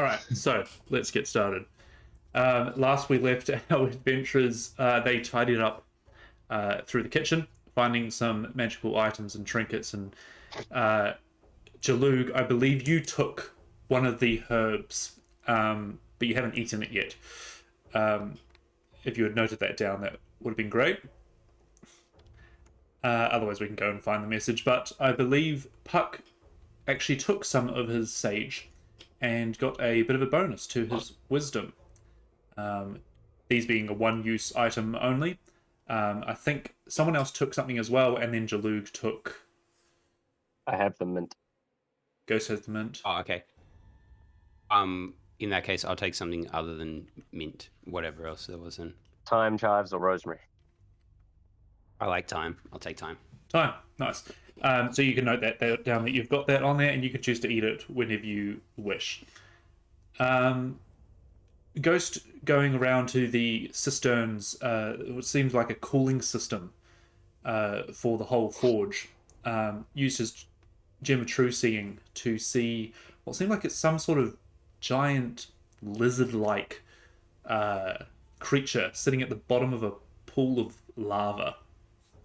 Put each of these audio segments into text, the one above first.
All right, so let's get started. Last we left our adventurers, they tidied up through the kitchen, finding some magical items and trinkets. And Jalug, I believe you took one of the herbs, but you haven't eaten it yet. If you had noted that down, that would have been great. Otherwise, we can go and find the message. But I believe Puck actually took some of his sage and got a bit of a bonus to his wisdom. These being a one-use item only. I think someone else took something as well, and then Jalug took... I have the mint. Ghost has the mint. Oh, okay. In that case, I'll take something other than mint, whatever else there was in. Thyme, chives, or rosemary. I like thyme. I'll take thyme. Thyme, nice. So you can note that down that you've got that on there, and you can choose to eat it whenever you wish. Ghost going around to the cisterns, it seems like a cooling system for the whole forge. Used his gem of true seeing to see what seemed like it's some sort of giant lizard-like creature sitting at the bottom of a pool of lava,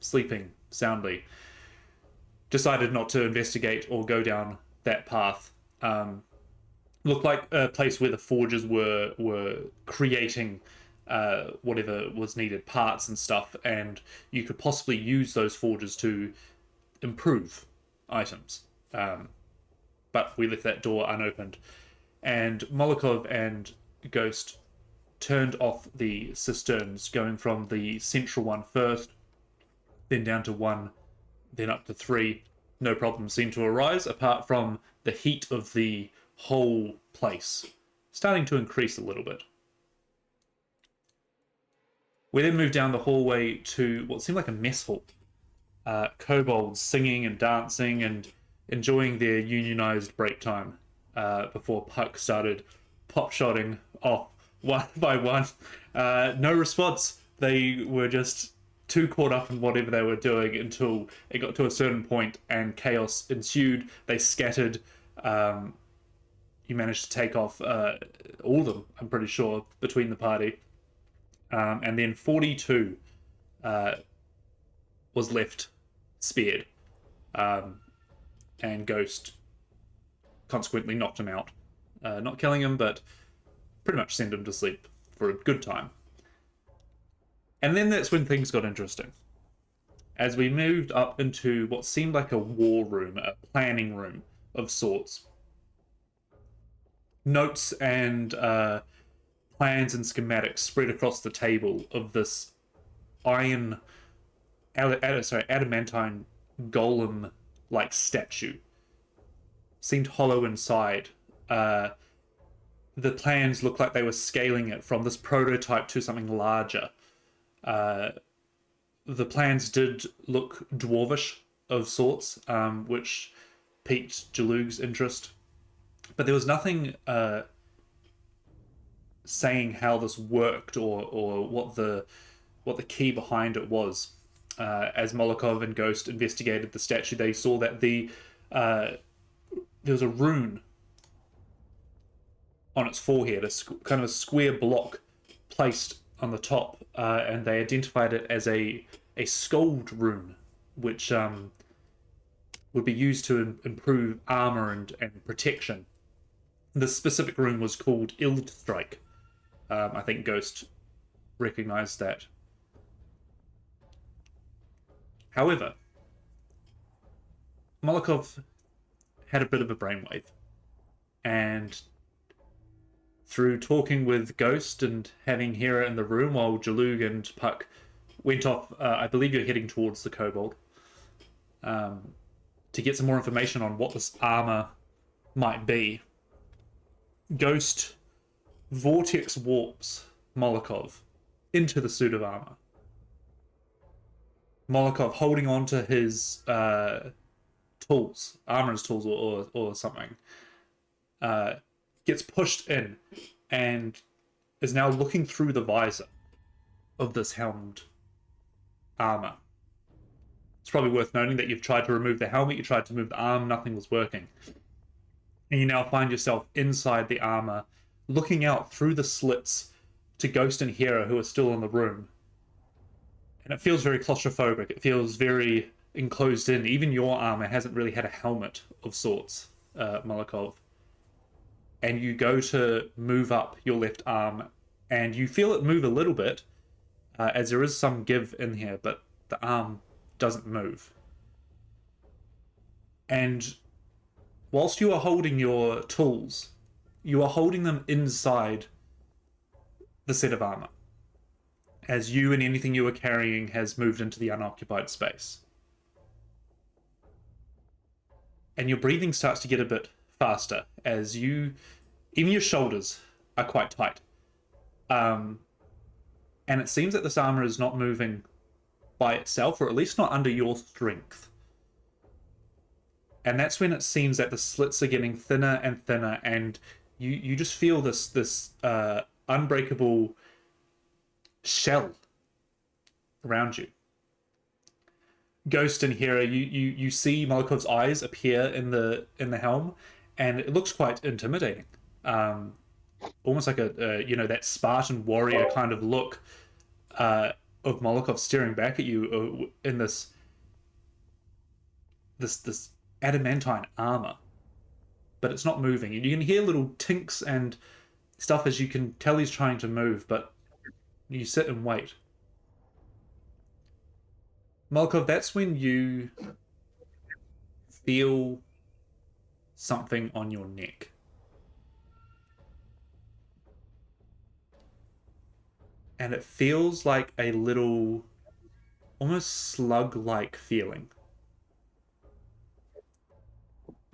sleeping soundly. Decided not to investigate or go down that path. Looked like a place where the forgers were creating whatever was needed, parts and stuff, and you could possibly use those forgers to improve items. But we left that door unopened. And Molokov and Ghost turned off the cisterns, going from the central one first, then down to one, then up to three. No problem seemed to arise, apart from the heat of the whole place starting to increase a little bit. We then moved down the hallway to what seemed like a mess hall. Kobolds singing and dancing and enjoying their unionized break time before Puck started pop-shotting off one by one. No response. They were just too caught up in whatever they were doing until it got to a certain point and chaos ensued. They scattered. You managed to take off all of them, I'm pretty sure, between the party. And then 42 was left spared. And Ghost consequently knocked him out. Not killing him, but pretty much sent him to sleep for a good time. And then that's when things got interesting. As we moved up into what seemed like a war room, a planning room of sorts. Notes and plans and schematics spread across the table of this adamantine golem-like statue. Seemed hollow inside. The plans looked like they were scaling it from this prototype to something larger. The plans did look dwarvish of sorts, which piqued Jalug's interest. But there was nothing saying how this worked or what the key behind it was. As Molokov and Ghost investigated the statue, they saw that there was a rune on its forehead, kind of a square block placed on the top, and they identified it as a scold rune, which would be used to improve armor and protection. The specific rune was called Ild Strike. I think Ghost recognized that. However, Molokov had a bit of a brainwave, and through talking with Ghost and having Hera in the room while Jalug and Puck went off, I believe you're heading towards the Kobold, to get some more information on what this armor might be. Ghost vortex warps Molokov into the suit of armor. Molokov holding on to his tools, armorer's tools or something, gets pushed in and is now looking through the visor of this helmed armor. It's probably worth noting that you've tried to remove the helmet, you tried to move the arm, nothing was working. And you now find yourself inside the armor, looking out through the slits to Ghost and Hera, who are still in the room. And it feels very claustrophobic. It feels very enclosed in. Even your armor hasn't really had a helmet of sorts, Molokov. And you go to move up your left arm, and you feel it move a little bit, as there is some give in here, but the arm doesn't move. And whilst you are holding your tools, you are holding them inside the set of armor, as you and anything you were carrying has moved into the unoccupied space. And your breathing starts to get a bit faster, as even your shoulders are quite tight. And it seems that this armor is not moving by itself, or at least not under your strength. And that's when it seems that the slits are getting thinner and thinner, and you just feel this unbreakable shell around you. Ghost and Hera, you see Molokov's eyes appear in the helm, and it looks quite intimidating. Almost like that Spartan warrior kind of look of Molokov staring back at you in this adamantine armor, but it's not moving. You can hear little tinks and stuff as you can tell he's trying to move, but you sit and wait. Molokov, that's when you feel something on your neck. And it feels like a little, almost slug-like feeling.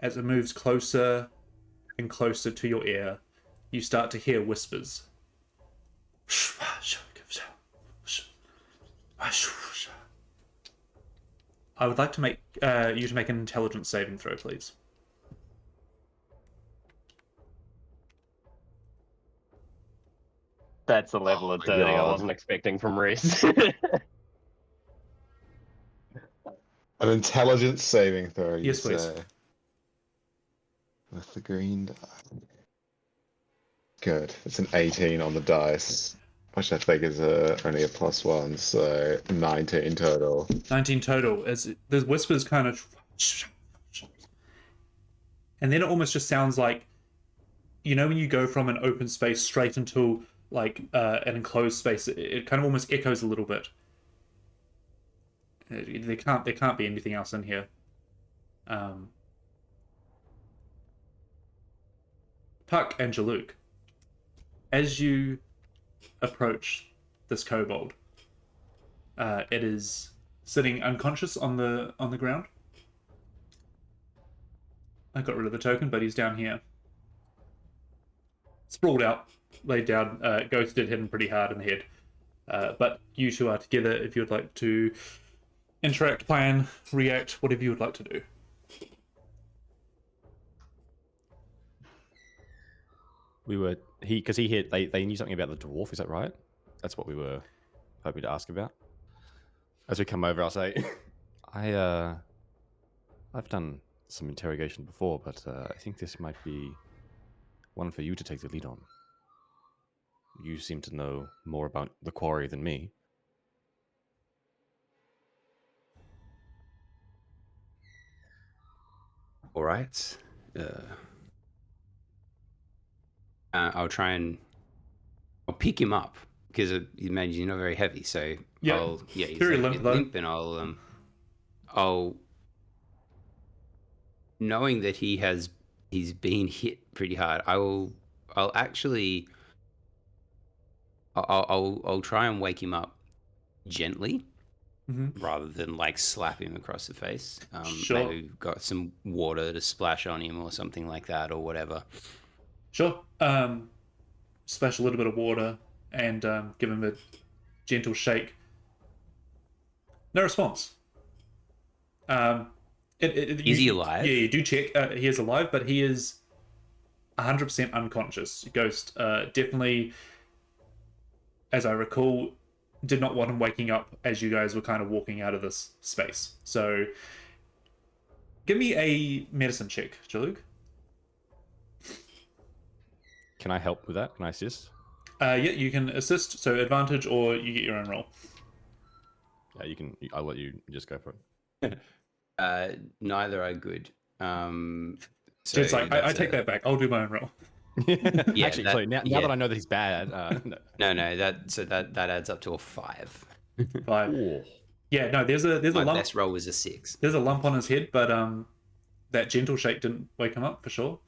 As it moves closer and closer to your ear, you start to hear whispers. I would like to make you to make an intelligence saving throw, please. That's the level of turning I God. wasn't expecting from Reese. An intelligence saving throw, you Yes, please. say? With the green die. Good. It's an 18 on the dice, which I think is only a +1, so 19 total. 19 total. As the whispers kind of, and then it almost just sounds like, when you go from an open space straight into like an enclosed space, it kind of almost echoes a little bit. There can't be anything else in here. Puck and Jaluk, as you approach this kobold, it is sitting unconscious on the ground. I got rid of the token, but he's down here, sprawled out, laid down. Ghost did hit him pretty hard in the head, but you two are together. If you would like to interact, plan, react, whatever you would like to do. Because he hit. They knew something about the dwarf. Is that right? That's what we were hoping to ask about. As we come over, I'll say, I've done some interrogation before, but I think this might be one for you to take the lead on. You seem to know more about the quarry than me. All right. I'll pick him up because you imagine you're not very heavy, so Yeah. he's Very like limp, though. limp, and I'll knowing that he's been hit pretty hard. I'll try and wake him up gently. Mm-hmm. Rather than like slap him across the face. Sure. Maybe got some water to splash on him or something like that, or whatever. Sure. Splash a little bit of water and give him a gentle shake. No response. Is he alive? Yeah, you do check. He is alive, but he is 100% unconscious. Ghost definitely, as I recall, did not want him waking up as you guys were kind of walking out of this space. So give me a medicine check, Jaluk. Can I help with that? Can I assist? Yeah, you can assist, so advantage, or you get your own roll. Yeah, you can. I'll let you just go for it. Neither are good. So it's like, I that's take that back. I'll do my own roll. Yeah, Actually, that- sorry. Now yeah. that I know that he's bad, no. No, that adds up to a 5. 5. Ooh. Yeah, no, there's a My lump. best roll was a 6. There's a lump on his head, but that gentle shake didn't wake him up for sure.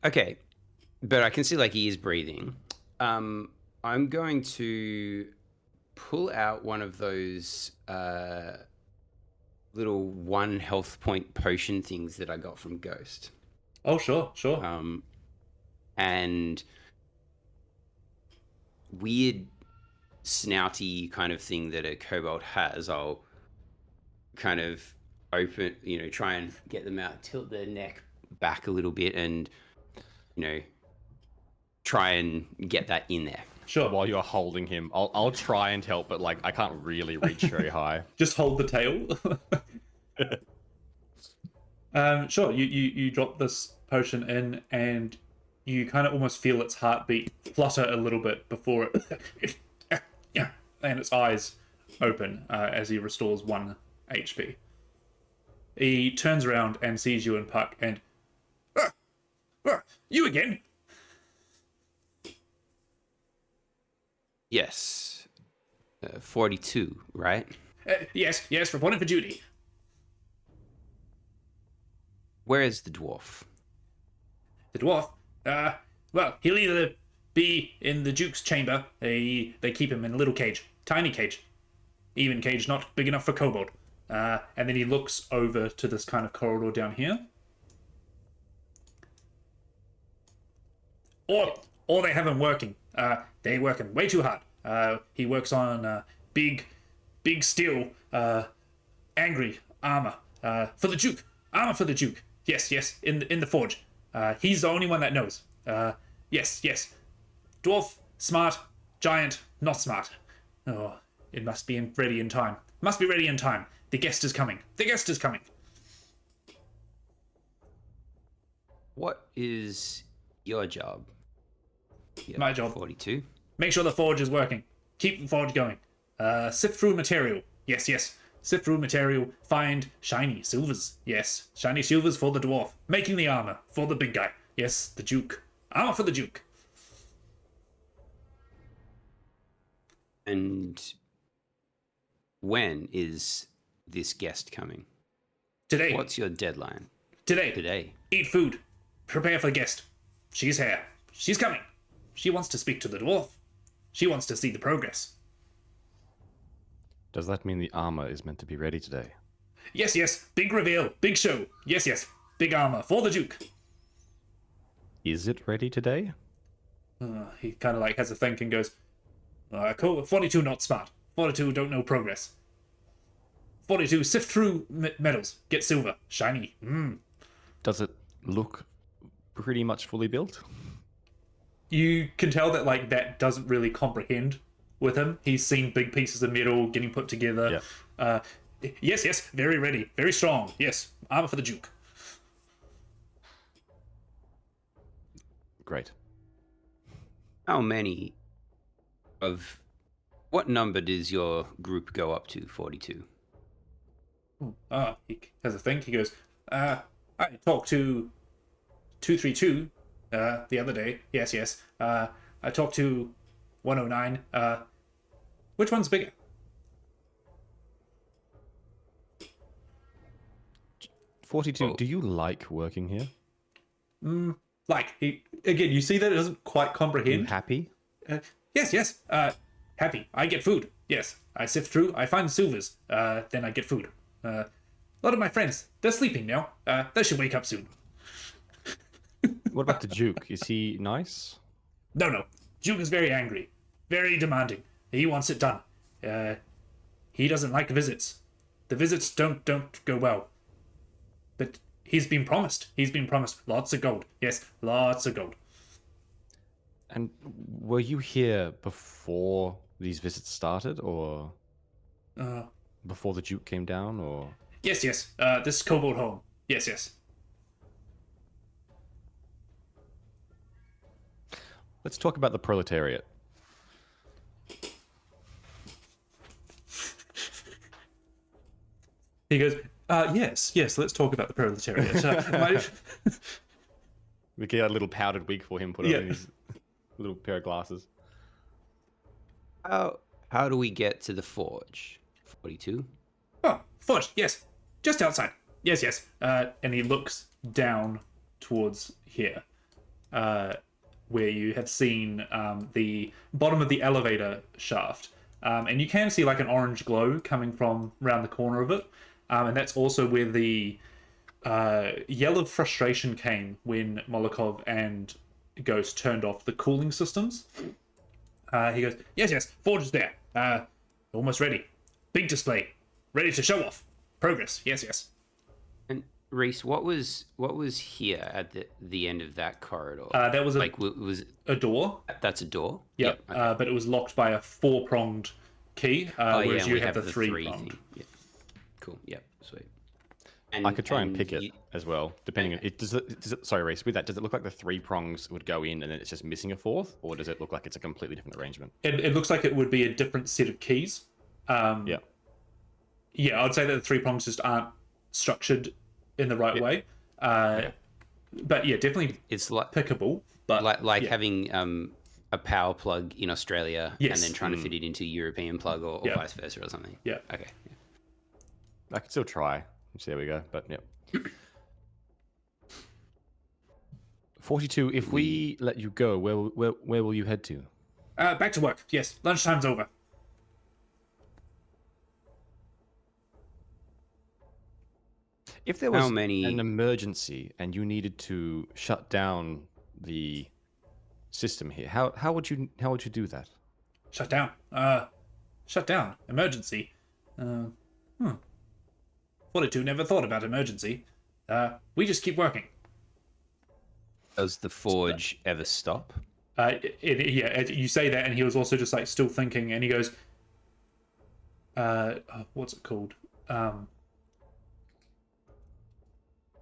Okay, but I can see like he is breathing. I'm going to pull out one of those little 1 health point potion things that I got from Ghost. Oh, sure. And weird snouty kind of thing that a kobold has, I'll kind of open, try and get them out, tilt their neck back a little bit, and try and get that in there. Sure. While you're holding him, I'll try and help, but like I can't really reach very high. Just hold the tail. Sure. You drop this potion in, and you kind of almost feel its heartbeat flutter a little bit before it, and its eyes open as he restores 1 HP. He turns around and sees you and Puck, and you again? Yes. 42, right? Yes, reporting for duty. Where is the dwarf? The dwarf? Well, he'll either be in the Duke's chamber. They keep him in a little cage. Tiny cage. Even cage not big enough for kobold. And then he looks over to this kind of corridor down here. Or they have him working. They working way too hard. He works on big steel, angry armor for the Duke. Armor for the Duke. Yes, in the forge. He's the only one that knows. Yes. Dwarf, smart. Giant, not smart. Oh, it must be ready in time. Must be ready in time. The guest is coming. What is your job? Yeah, My job. 42. Make sure the forge is working. Keep the forge going. Sift through material. Yes. Sift through material. Find shiny silvers. Yes. Shiny silvers for the dwarf. Making the armor for the big guy. Yes, the Duke. Armor for the Duke. And when is this guest coming? Today. What's your deadline? Today. Eat food. Prepare for the guest. She's here. She's coming. She wants to speak to the dwarf. She wants to see the progress. Does that mean the armor is meant to be ready today? Yes. Big reveal. Big show. Yes. Big armor for the Duke. Is it ready today? He kind of like has a think and goes, cool. 42 not smart. 42 don't know progress. 42 sift through metals. Get silver. Shiny. Does it look pretty much fully built? You can tell that like that doesn't really comprehend with him. He's seen big pieces of metal getting put together. Yeah. Yes, very ready, very strong. Yes, armor for the Duke. Great. What number does your group go up to, 42? He has a think. He goes, I talked to 232 the other day. Yes. I talked to 109. Which one's bigger? 42. Oh. Do you like working here? Like, you see that it doesn't quite Are you comprehend. happy? Yes. Happy. I get food. Yes. I sift through. I find silvers. Then I get food. A lot of my friends, they're sleeping now. They should wake up soon. What about the Duke? Is he nice? No. Duke is very angry. Very demanding. He wants it done. He doesn't like visits. The visits don't go well. But he's been promised. Lots of gold. Yes, lots of gold. And were you here before these visits started, or before the Duke came down, or? Yes. This is Kobold home. Yes. Let's talk about the proletariat. He goes, yes, let's talk about the proletariat. We get a little powdered wig for him, put Yeah. on his little pair of glasses. How do we get to the forge? 42? Oh, forge, yes. Just outside. Yes. And he looks down towards here, where you have seen the bottom of the elevator shaft. And you can see like an orange glow coming from around the corner of it. And that's also where the yell of frustration came when Molokov and Ghost turned off the cooling systems. He goes, yes, forge is there. Almost ready. Big display. Ready to show off. Progress. Yes. And Reese, what was here at the end of that corridor? That was was a door. that's a door? Yep. Okay. But it was locked by a 4-pronged key, whereas and you we have the the 3-pronged. thing. Yep. Cool. Yep. Sweet. And, I could try and pick you- it as well, depending on it. Does it? Sorry, Reese. With that, does it look like the 3 prongs would go in and then it's just missing a 4th, or does it look like it's a completely different arrangement? It looks like it would be a different set of keys. Yeah. Yeah, I'd say that the 3 prongs just aren't structured in the right way. But yeah, definitely It's like pickable. But like yeah. having a power plug in Australia Yes. and then trying to fit it into a European plug or Yeah. vice versa or something. Yeah. Okay. I could still try. So there we go. But yeah. 42. If we let you go, where will you head to? Back to work. Yes, lunchtime's over. If there How was many- an emergency and you needed to shut down the system here, how would you do that? Shut down. Shut down. Emergency. 42 never thought about emergency. We just keep working. Does the forge ever stop? You say that, and he was also just like still thinking, and he goes, what's it called?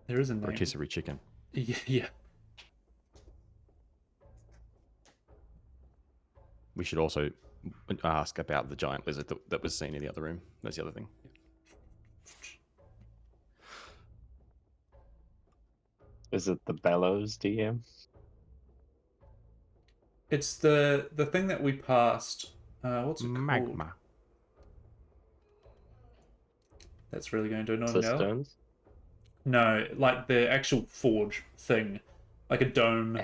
There is a name. Rotisserie chicken. Yeah. We should also ask about the giant lizard that was seen in the other room. That's the other thing. Is it the bellows, DM? It's the thing that we passed. What's it called? Magma. That's really going to annoy me now. Cisterns? No, like the actual forge thing, like a dome.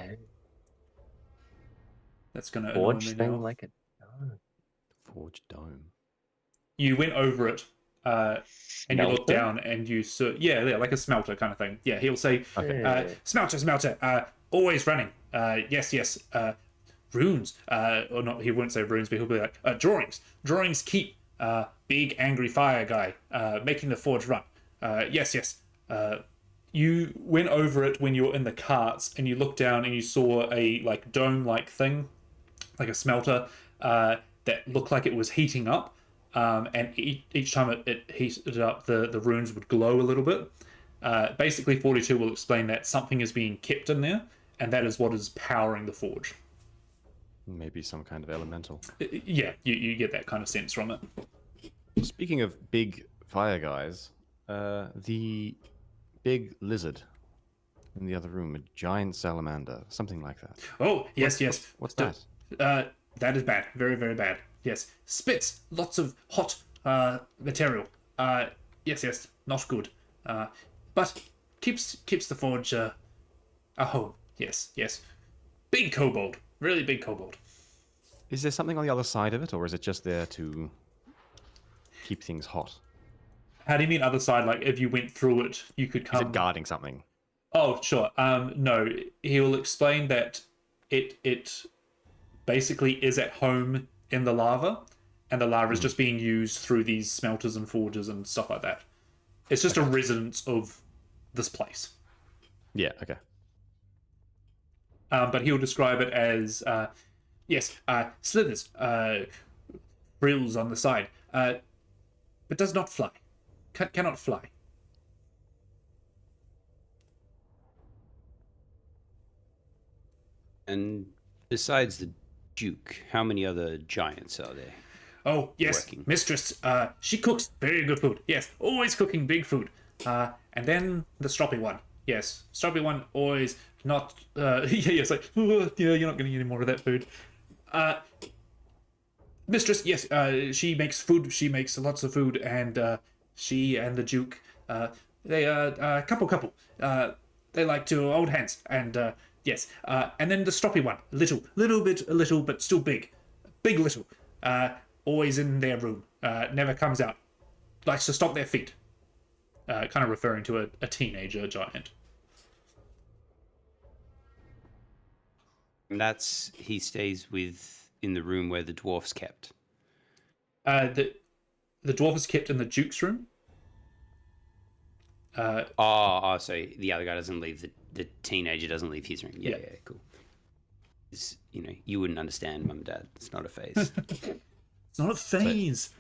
That's going to annoy Forge me thing now. like it. Forge dome. You went over it, and you look Smelter? down, and you saw, yeah, like a smelter kind of thing. Yeah, he'll say, Okay. smelter, always running. Yes, runes, or not. He won't say runes, but he'll be like, drawings keep. Big angry fire guy, making the forge run. Yes. You went over it when you were in the carts, and you looked down and you saw a like dome-like thing, like a smelter, that looked like it was heating up. And each time it heated up, the runes would glow a little bit. Basically, 42 will explain that something is being kept in there, and that is what is powering the forge. Maybe some kind of elemental. Yeah, you get that kind of sense from it. Speaking of big fire guys, the big lizard in the other room, a giant salamander, something like that. Oh, yes. What's that? That is bad. Very, very bad. Yes. Spits lots of hot material. Yes, not good. But keeps the forge a home. Yes. Big kobold. Really big kobold. Is there something on the other side of it, or is it just there to keep things hot? How do you mean other side? Like if you went through it, you could Is come. it guarding something? Oh, sure. No, he'll explain that it basically is at home in the lava, and the lava is just being used through these smelters and forges and stuff like that. It's just a residence of this place. Yeah, okay. But he'll describe it as, slithers, frills on the side, but does not fly. Cannot fly. And Besides the Duke, how many other giants are there? Oh, yes, Working. mistress. She cooks very good food. Yes, always cooking big food. And then the stroppy one. Yes, stroppy one always not. Yeah, it's like, "Oh, yeah, you're not getting any more of that food. Mistress, yes, she makes food. She makes lots of food, and she and the Duke, they are couple. They like to hold hands, and yes, and then the stroppy one, little, but still big, little. Always in their room, never comes out. Likes to stomp their feet. Kind of referring to a teenager giant. And he stays in the room where the dwarf's kept. The dwarf is kept in the Duke's room. So the other guy doesn't leave the teenager doesn't leave his room. Yeah, cool. You wouldn't understand, Mum and Dad. It's not a phase. It's not a phase.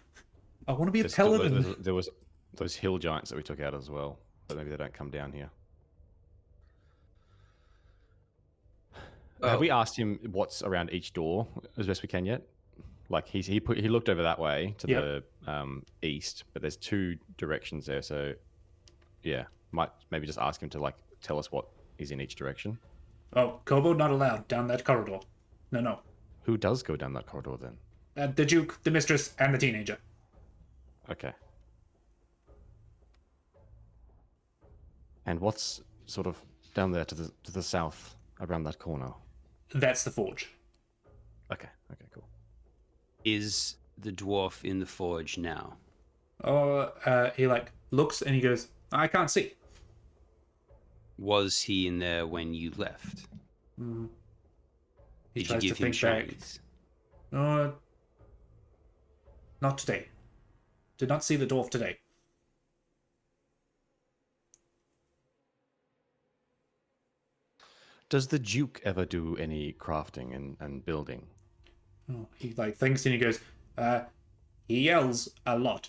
I want to be a Still, paladin. there was those hill giants that we took out as well, but maybe they don't come down here. Have we asked him what's around each door as best we can yet? Like he looked over that way to the east, but there's 2 directions there, so yeah, might maybe just ask him to like tell us what is in each direction. Oh, kobold not allowed down that corridor. No. Who does go down that corridor then? The Duke, the mistress, and the teenager. Okay. And what's sort of down there to the south around that corner? That's the forge. Okay, cool. Is the dwarf in the forge now? Oh, he like looks and he goes, I can't see. Was he in there when you left? He Did you tries give to him think back. shinies? Not today. Did not see the dwarf today. Does the Duke ever do any crafting and building? Oh, he like thinks and he goes, he yells a lot.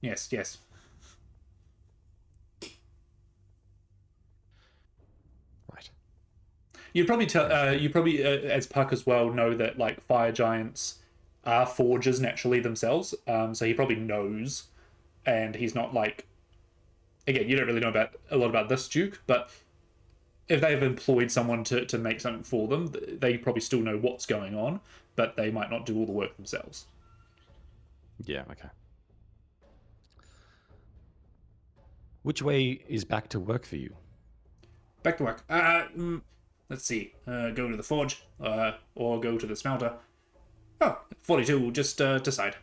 Yes. Right. You'd probably as Puck as well know that like fire giants are forgers naturally themselves. So he probably knows, and he's not like. Again, you don't really know a lot about this Duke, but if they've employed someone to make something for them, they probably still know what's going on, but they might not do all the work themselves. Yeah, okay. Which way is back to work for you? Back to work. Let's see. Go to the forge, or go to the smelter. Oh, 42, we'll just decide.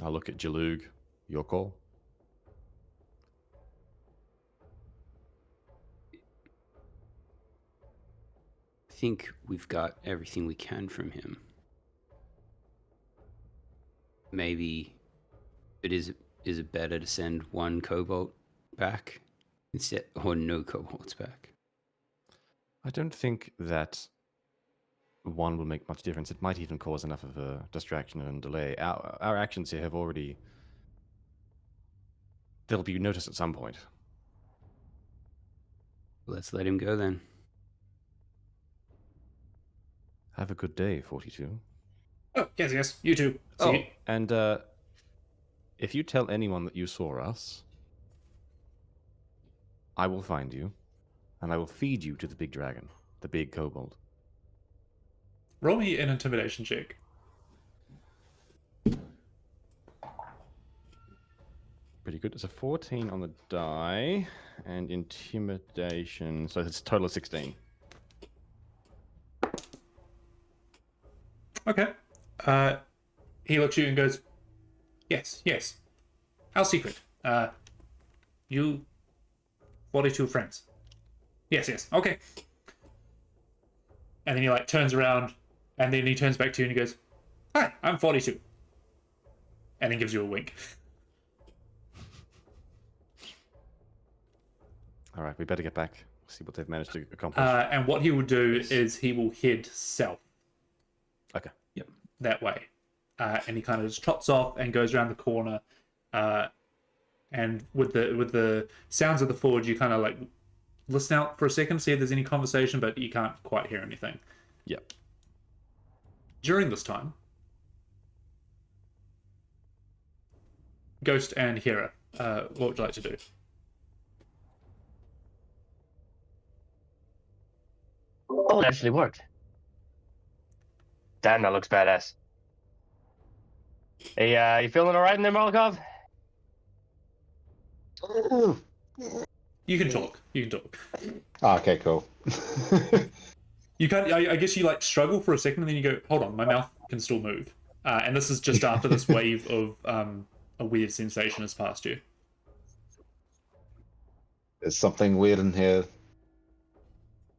I'll look at Jalug. Your call. I think we've got everything we can from him. Maybe is it better to send one cobalt back instead, or no cobalts back? I don't think that one will make much difference. It might even cause enough of a distraction and delay. Our actions here have already... They'll be noticed at some point. Let's let him go then. Have a good day, 42. Oh, yes, you too. See you. And if you tell anyone that you saw us, I will find you, and I will feed you to the big dragon, the big kobold. Roll me an intimidation check. Pretty good. It's a 14 on the die, and intimidation, so it's a total of 16. Okay. He looks at you and goes, yes. Our secret. You 42 friends. Yes. Okay. And then he like turns around and then he turns back to you and he goes, Hi, I'm 42. And then gives you a wink. All right, we better get back. See what they've managed to accomplish. And what he will do is he will head south. Okay. Yep, that way. And he kind of just trots off and goes around the corner. And with the sounds of the forge, you kind of like listen out for a second, see if there's any conversation, but you can't quite hear anything. Yep. During this time, Ghost and Hera, what would you like to do? Oh, it actually worked. Damn, that looks badass. Hey, you feeling all right in there, Molokov? You can talk. You can talk. Okay, cool. You can't. I guess you like struggle for a second, and then you go, "Hold on, my mouth can still move." And this is just after this wave of a weird sensation has passed you. There's something weird in here.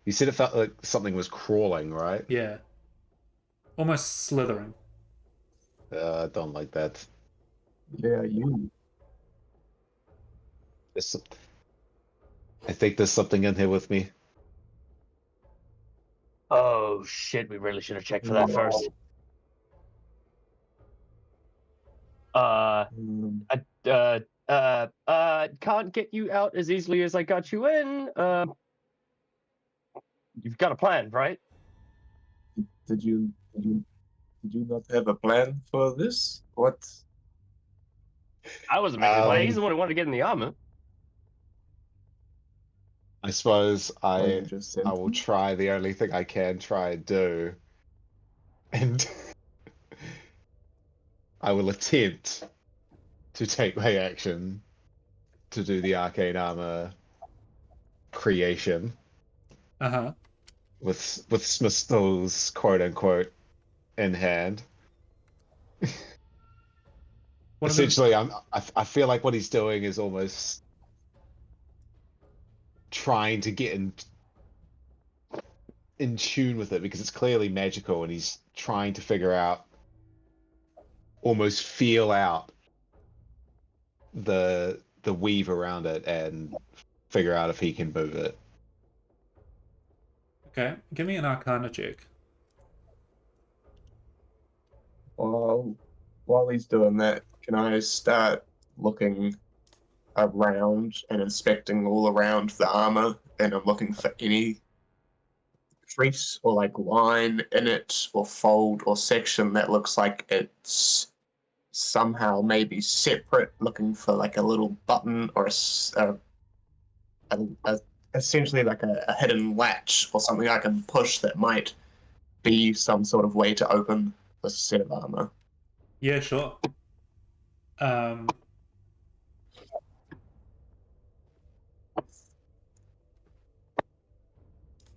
You said it felt like something was crawling, right? Yeah, almost slithering. I don't like that. Yeah, you. There's I think there's something in here with me. Oh shit, we really should have checked for that first. Can't get you out as easily as I got you in. You've got a plan, right? Did you not have a plan for this? What? I wasn't making a plan. He's Um, the one who wanted to get in the armor. I suppose you just said I will try the only thing I can try and do. And I will attempt to take my action to do the arcane armor creation Uh-huh. with Smith's quote unquote in hand. One of them. Essentially, I feel like what he's doing is almost trying to get in tune with it because it's clearly magical, and he's trying to figure out, almost feel out the weave around it and figure out if he can move it. Okay, give me an Arcana check. while he's doing that, can I start looking around and inspecting all around the armor, and I'm looking for any crease or like line in it or fold or section that looks like it's somehow maybe separate, looking for like a little button or essentially like a hidden latch or something I can push that might be some sort of way to open this set of armor. Yeah, sure.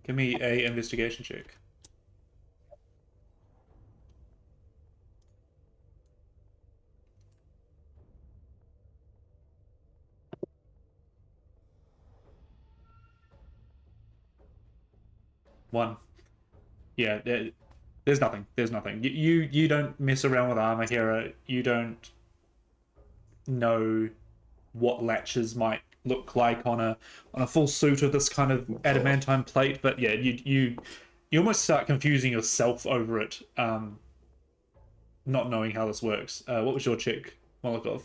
Give me a investigation check. One. Yeah, there's nothing. There's nothing. You don't mess around with armor, Hera. You don't know what latches might look like on a full suit of this kind of adamantine plate. But yeah, you almost start confusing yourself over it, not knowing how this works. What was your check, Molokov?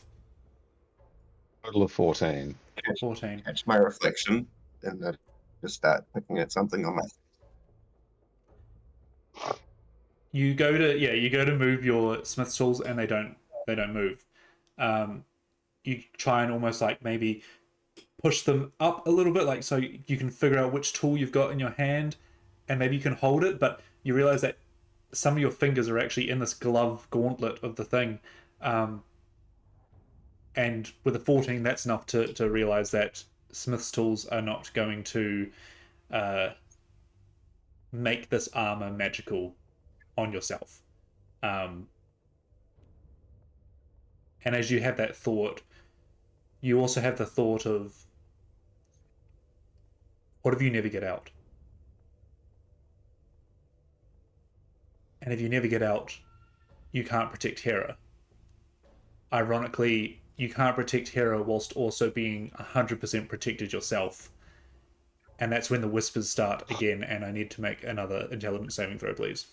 Total of 14. 14. Catch my reflection, and then just start picking at something on my. You go to move your smith tools, and they don't move. You try and almost like maybe push them up a little bit, like so you can figure out which tool you've got in your hand, and maybe you can hold it, but you realize that some of your fingers are actually in this glove gauntlet of the thing. And with a 14, that's enough to realize that smith's tools are not going to make this armor magical on yourself. And as you have that thought, you also have the thought of, what if you never get out? And if you never get out, you can't protect Hera. Ironically, you can't protect Hera whilst also being 100% protected yourself. And that's when the whispers start again, and I need to make another intelligence saving throw, please.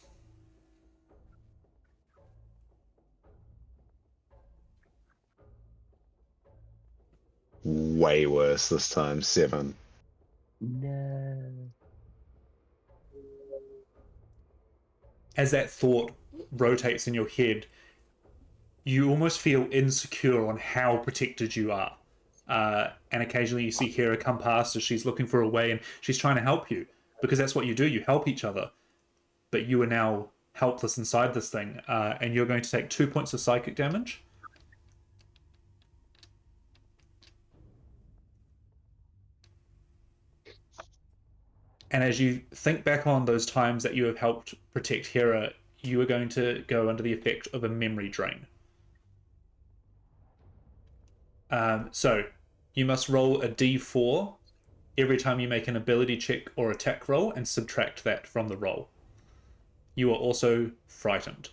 Way worse this time. 7. No. As that thought rotates in your head, you almost feel insecure on how protected you are. And occasionally you see Hera come past as she's looking for a way and she's trying to help you, because that's what you do, you help each other. But you are now helpless inside this thing, and you're going to take 2 points of psychic damage. And as you think back on those times that you have helped protect Hera, you are going to go under the effect of a memory drain. So you must roll a d4 every time you make an ability check or attack roll and subtract that from the roll. You are also frightened.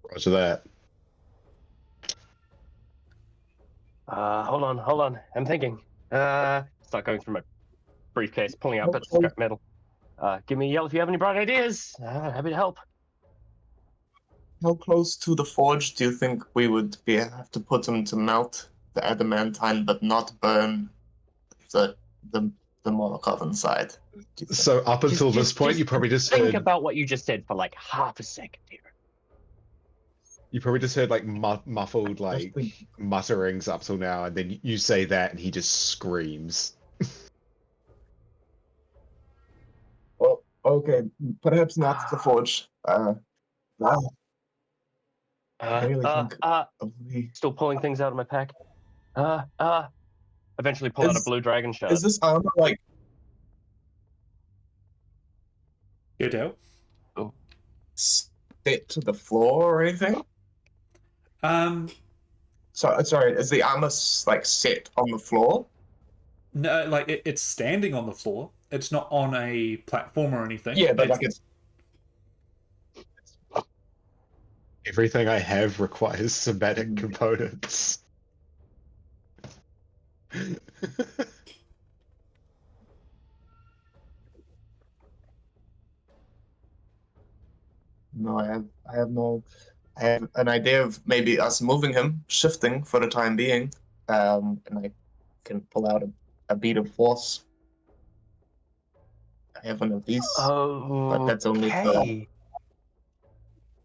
Roger that. Hold on. I'm thinking. Start going through my briefcase, pulling out bits of scrap metal. Give me a yell if you have any bright ideas. Happy to help. How close to the forge do you think we would have to put them to melt the adamantine, but not burn the Molotov inside? Do you think? So up until this point, you probably just think heard about what you just said for like half a second here. like muffled like think- mutterings up till now, and then you say that, and he just screams. Well, okay, perhaps not the forge. Wow. I really think we... Still pulling things out of my pack. Eventually pull out a blue dragon shard. Is this armor like Good out. set to the floor or anything? Sorry, is the armor like set on the floor? No, like it's standing on the floor. It's not on a platform or anything. Yeah, but like it's Everything I have requires somatic components. no, I have an idea of maybe us moving him, shifting for the time being, and I can pull out a bead of force. I have one of these, but that's only for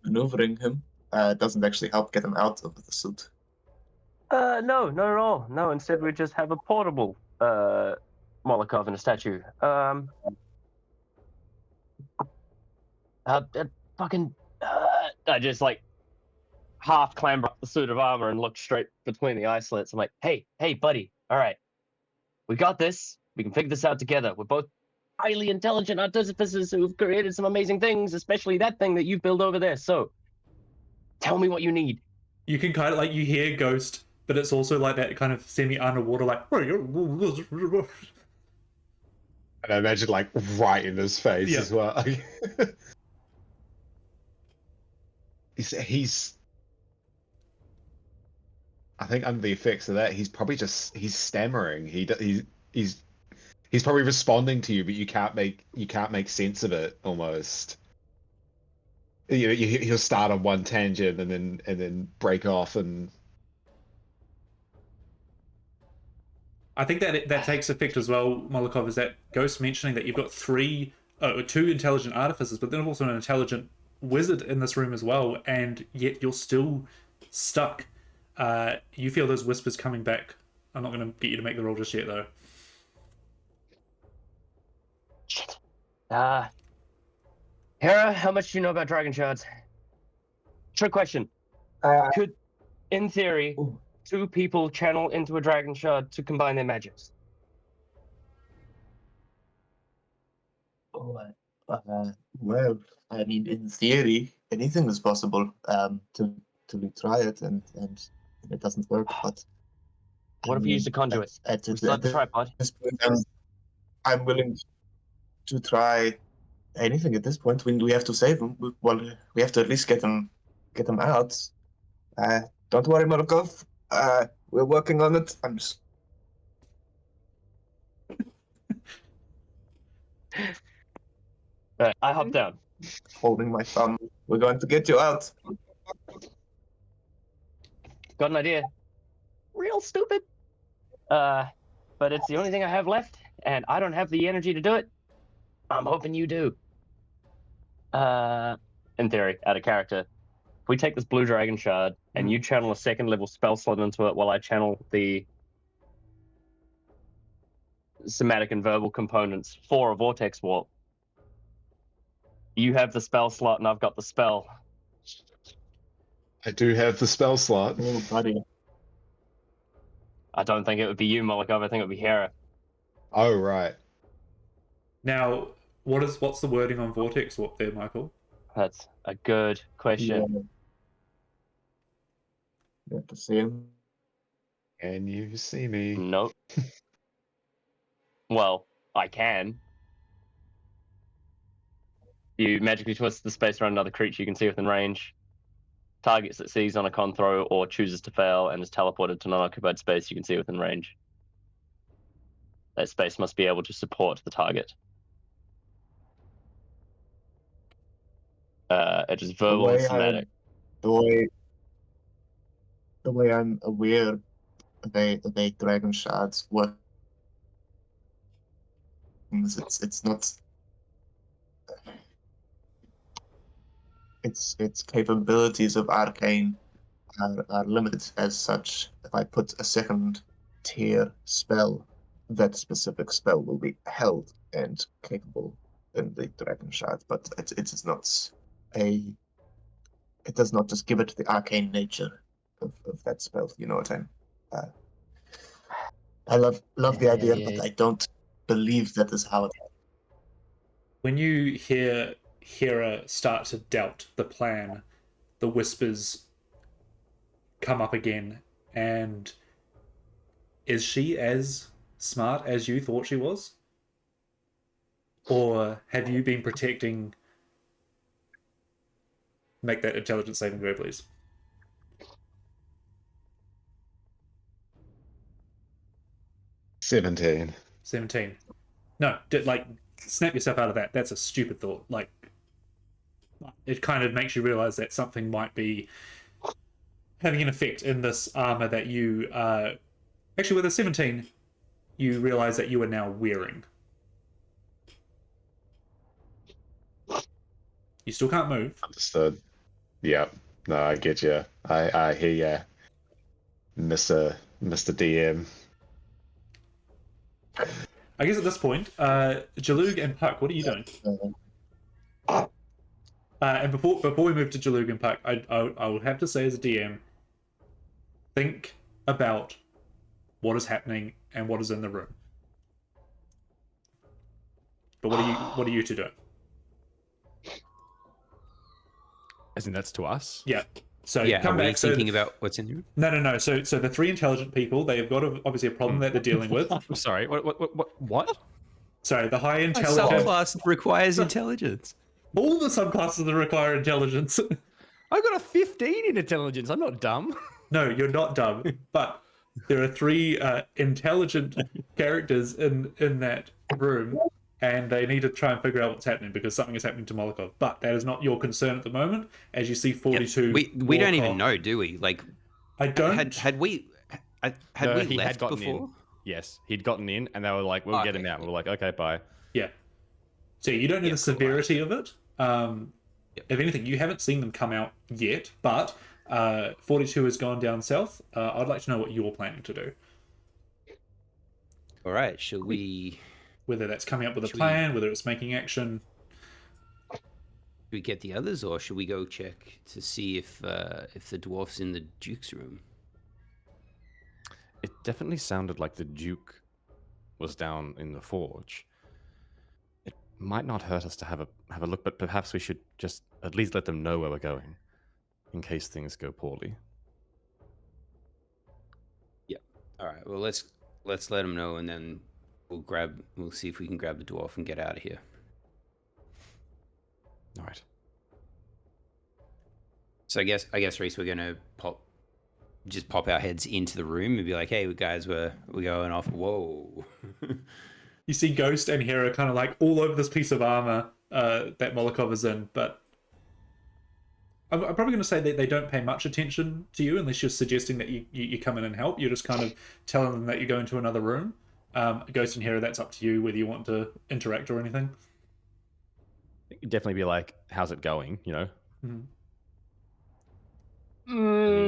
maneuvering him. It doesn't actually help get him out of the suit. No, not at all. No, instead we just have a portable Molotov and a statue. I just like half clamber up the suit of armor and look straight between the eye slits. I'm like, hey, buddy, all right, we got this. We can figure this out together. We're both highly intelligent artificers who've created some amazing things, especially that thing that you've built over there. So tell me what you need. You can kind of like, you hear Ghost, but it's also like that kind of semi-underwater, like... And I imagine like right in his face as well. He's I think under the effects of that, he's probably he's stammering. He's probably responding to you, but you can't make sense of it almost. You know, he'll start on one tangent and then break off, and I think that takes effect as well, Molotov, is that Ghost mentioning that you've got two intelligent artificers, but then also an intelligent wizard in this room as well, and yet you're still stuck. You feel those whispers coming back. I'm not going to get you to make the roll just yet, though. Shit. Hera, how much do you know about dragon shards? Trick question. Could, in theory, two people channel into a dragon shard to combine their magics? Well, I mean, in theory, anything is possible. Till we try it and it doesn't work. But What if you use a conduit? We still have the tripod. This point, I'm willing to try anything at this point. We have to save him. Well, we have to at least get him out. Don't worry, Markov. We're working on it. I'm just... I hop down. holding my thumb. We're going to get you out. Got an idea. Real stupid. But it's the only thing I have left, and I don't have the energy to do it. I'm hoping you do. In theory, out of character, if we take this blue dragon shard and you channel a second level spell slot into it while I channel the somatic and verbal components for a vortex warp, you have the spell slot and I've got the spell. I do have the spell slot. Oh, buddy. I don't think it would be you, Molokov. I think it would be Hera. Oh, right. Now, what's the wording on Vortex Warp there, Michael? That's a good question. Yeah. You have to see him. Can you see me? Nope. Well, I can. You magically twist the space around another creature you can see within range. Targets that sees on a con throw or chooses to fail and is teleported to non-occupied space you can see within range. That space must be able to support the target. It is verbal and somatic. The way I'm aware the dragon shards work, it's not. Its capabilities of arcane are limited as such. If I put a second tier spell, that specific spell will be held and capable in the dragon shard, but it is not a. It does not just give it the arcane nature of that spell. You know what I love the idea, but I don't believe that is how it. When you hear Hera start to doubt the plan, the whispers come up again, and is she as smart as you thought she was? Or have you been protecting... Make that intelligence saving throw, please. $17. 17. No, snap yourself out of that. That's a stupid thought. It kind of makes you realize that something might be having an effect in this armor that you... Actually, with a 17, you realize that you are now wearing. You still can't move. Understood. Yep. No, I get you. I hear ya, Mr. DM. I guess at this point, Jalug and Puck, what are you doing? And before we move to Jalug and Puck, I would have to say as a DM, think about what is happening and what is in the room. But what are you two doing? As in, that's to us? Yeah. So Yeah, come are we back. thinking about what's in the room? No. So the three intelligent people, they've got obviously a problem that they're dealing with. I'm sorry. What? So the high My intelligent, subclass requires intelligence. all the subclasses that require intelligence. I got a 15 in intelligence. I'm not dumb. No, you're not dumb. But there are three intelligent characters in that room, and they need to try and figure out what's happening because something is happening to Molokov. But that is not your concern at the moment, as you see 42. We don't walk even off. know, do we? Like, I don't. had we No, we he had left gotten before? in. Yes, he'd gotten in, and they were like, "We'll get him Okay. out." We were like, "Okay, bye." Yeah. So you don't know Yeah, the cool, severity of it. Yep. If anything, you haven't seen them come out yet, but 42 has gone down south. I'd like to know what you're planning to do. All right, shall we? Whether that's coming up with a Should we- plan, whether it's making action. Should we get the others, or should we go check to see if the dwarf's in the Duke's room? It definitely sounded like the Duke was down in the forge. It might not hurt us to have a look, but perhaps we should just at least let them know where we're going, in case things go poorly. All right. Well, let's let them know, and then we'll see if we can grab the dwarf and get out of here. All right. So I guess Reese, we're gonna pop our heads into the room and be like, "Hey, guys, we're going off." Whoa. You see Ghost and Hera kind of like all over this piece of armor that Molokov is in, but I'm probably going to say that they don't pay much attention to you unless you're suggesting that you come in and help. You're just kind of telling them that you go into another room. Ghost and Hera, that's up to you whether you want to interact or anything. You'd definitely be like, how's it going, you know?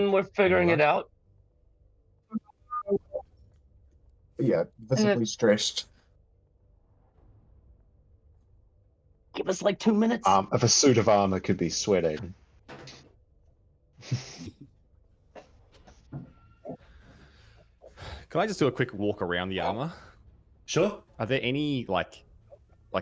We're figuring it out. Yeah, visibly stressed. Give us like 2 minutes. If a suit of armor could be sweating. Can I just do a quick walk around the armor? Sure. Are there any like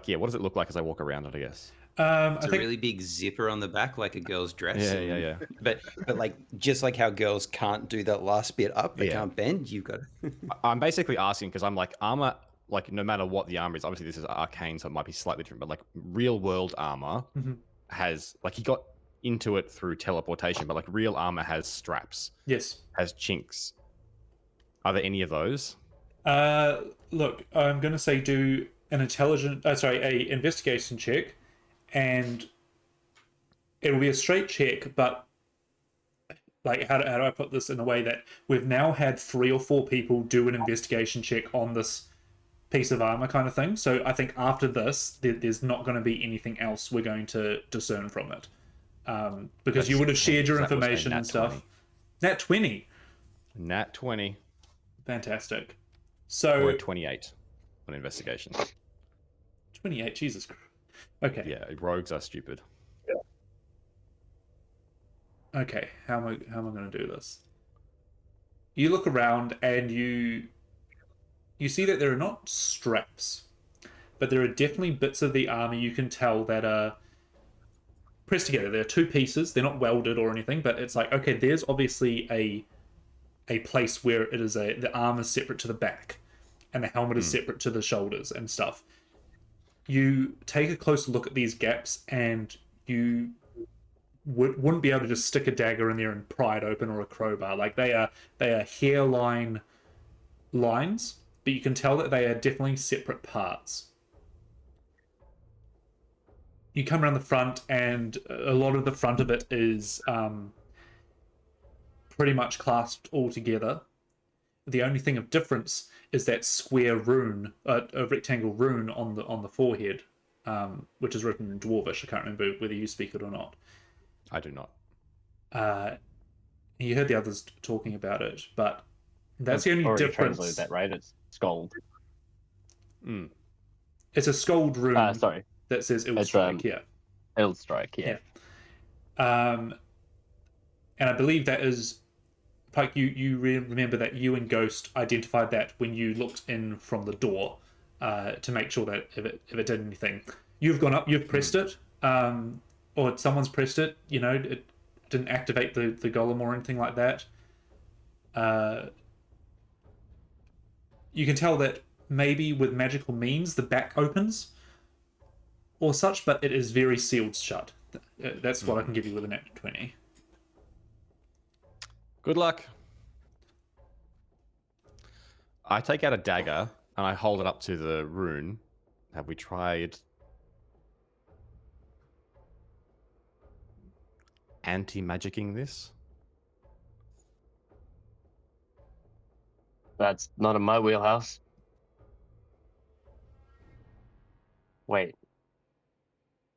yeah? What does it look like as I walk around it? I guess. It's a really big zipper on the back, like a girl's dress. Yeah. But like just like how girls can't do that last bit up, they can't bend. You've got. I'm basically asking because I'm like armor. Like no matter what the armor is, obviously this is arcane, so it might be slightly different. But like real world armor has like he got into it through teleportation, but like real armor has straps. Yes. Has chinks. Are there any of those? Look, I'm going to say do an a investigation check, and it'll be a straight check, but like how do I put this in a way that we've now had 3 or 4 people do an investigation check on this piece of armor kind of thing. So I think after this, there's not going to be anything else we're going to discern from it, because you would have shared your information and stuff. Nat 20. Nat 20. Fantastic. So or a 28 on investigation. 28, Jesus Christ. Okay. Yeah, rogues are stupid. Okay, how am I going to do this? You look around and you see that there are not straps, but there are definitely bits of the armor you can tell that are pressed together. There are 2 pieces. They're not welded or anything, but it's like, okay, there's obviously a place where it is the arm is separate to the back and the helmet is separate to the shoulders and stuff. You take a close look at these gaps and you wouldn't be able to just stick a dagger in there and pry it open, or a crowbar. Like they are hairline lines, but you can tell that they are definitely separate parts. You come around the front and a lot of the front of it is pretty much clasped all together. The only thing of difference is that square rune, a rectangle rune on the forehead, which is written in Dwarvish. I can't remember whether you speak it or not. I do not. You heard the others talking about it, but that's the only difference. Translated that, right? It's Skald. It's a Skald rune. Sorry. That says Illstrike. Yeah. Illstrike. Yeah. And I believe that is. Pike, you remember that you and Ghost identified that when you looked in from the door to make sure that if it did anything. You've gone up, you've pressed it, or someone's pressed it, you know, it didn't activate the golem or anything like that. You can tell that maybe with magical means the back opens or such, but it is very sealed shut. That's what I can give you with a nat 20. Good luck. I take out a dagger and I hold it up to the rune. Have we tried anti-magicking this? That's not in my wheelhouse. Wait.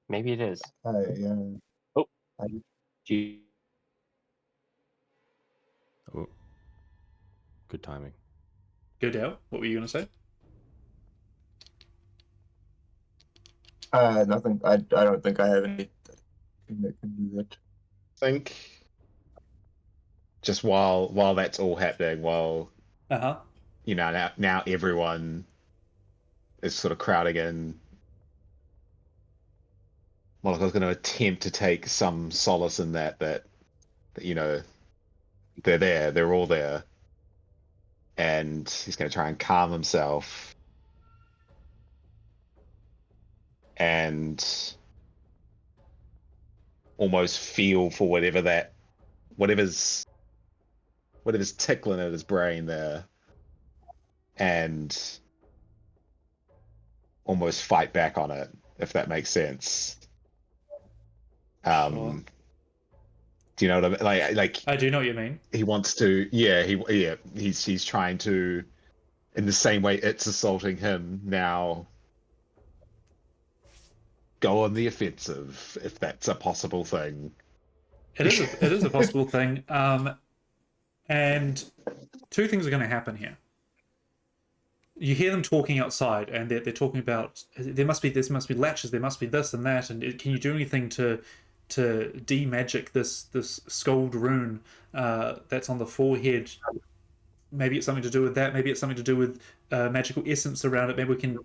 Maybe it is. Oh. Gee. Oh. Good timing. Go Dale, what were you going to say? Nothing. I don't think I have anything that can do that. I think just while that's all happening, you know, now everyone is sort of crowding in. Moloch's going to attempt to take some solace in that you know, they're there, they're all there, and he's going to try and calm himself and almost feel for whatever's tickling at his brain there, and almost fight back on it, if that makes sense. Sure. Do you know what I mean? Like I do know what you mean. he wants to. Yeah, he's trying to, in the same way it's assaulting him now. Go on the offensive, if that's a possible thing. It is a possible thing. And two things are going to happen here. You hear them talking outside, and they're talking about there must be latches, there must be this and that, and can you do anything to de-magic this scold rune that's on the forehead? Maybe it's something to do with that. Maybe it's something to do with magical essence around it. Maybe we can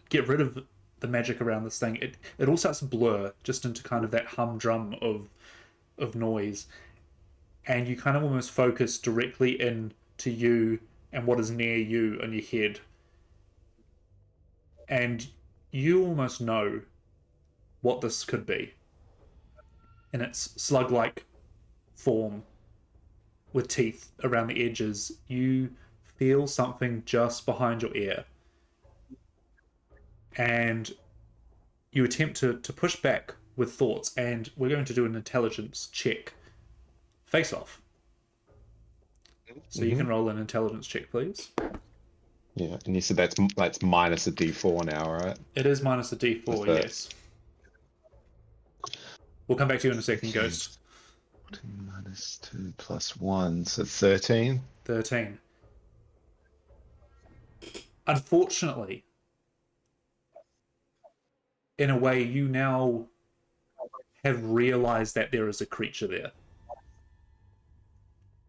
get rid of the magic around this thing. It all starts to blur just into kind of that humdrum of noise, and you kind of almost focus directly in to you and what is near you in your head, and you almost know what this could be in its slug-like form with teeth around the edges. You feel something just behind your ear, and you attempt to push back with thoughts, and we're going to do an intelligence check face off. So you can roll an intelligence check, please. Yeah, and you said that's minus a D4 now, right? It is minus a D4, yes. We'll come back to you in a second, Ghost. 14 minus 2 plus 1, so 13. 13. Unfortunately, in a way, you now have realized that there is a creature there.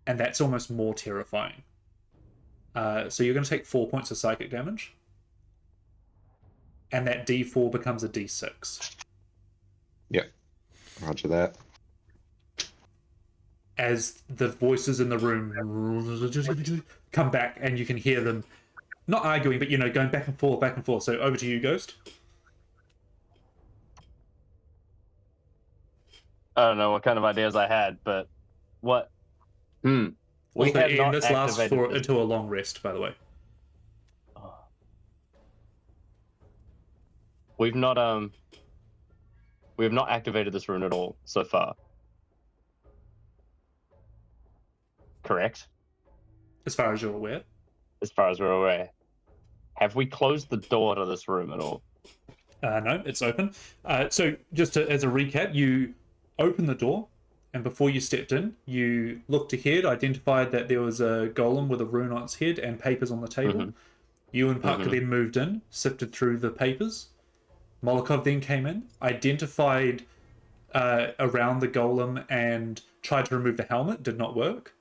And that's almost more terrifying. So you're going to take 4 points of psychic damage. And that D4 becomes a D6. Yep. Roger that. As the voices in the room come back, and you can hear them not arguing, but going back and forth, back and forth. So over to you, Ghost. I don't know what kind of ideas I had, but what? We Also, have Ian, not this lasts activated this. until a long rest, by the way. We have not activated this rune at all so far. Correct? As far as you're aware. As far as we're aware. Have we closed the door to this room at all? No, it's open. So just as a recap, you opened the door, and before you stepped in, you looked ahead, identified that there was a golem with a rune on its head and papers on the table. You and Parker then moved in, sifted through the papers. Molokov then came in, identified around the golem and tried to remove the helmet, did not work,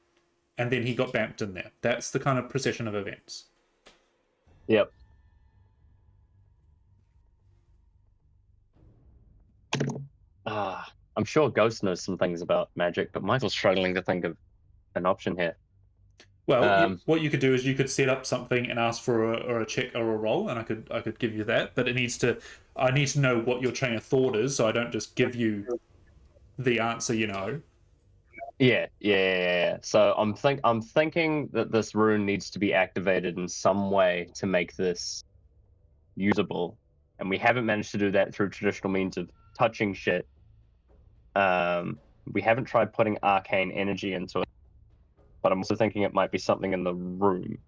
and then he got bamped in there. That's the kind of procession of events. Yep. I'm sure Ghost knows some things about magic, but Michael's struggling to think of an option here. Well, what you could do is you could set up something and ask for a check or a roll, and I could give you that. But I need to know what your train of thought is, so I don't just give you the answer. Yeah. So I'm thinking that this rune needs to be activated in some way to make this usable, and we haven't managed to do that through traditional means of touching shit. We haven't tried putting arcane energy into it, but I'm also thinking it might be something in the room.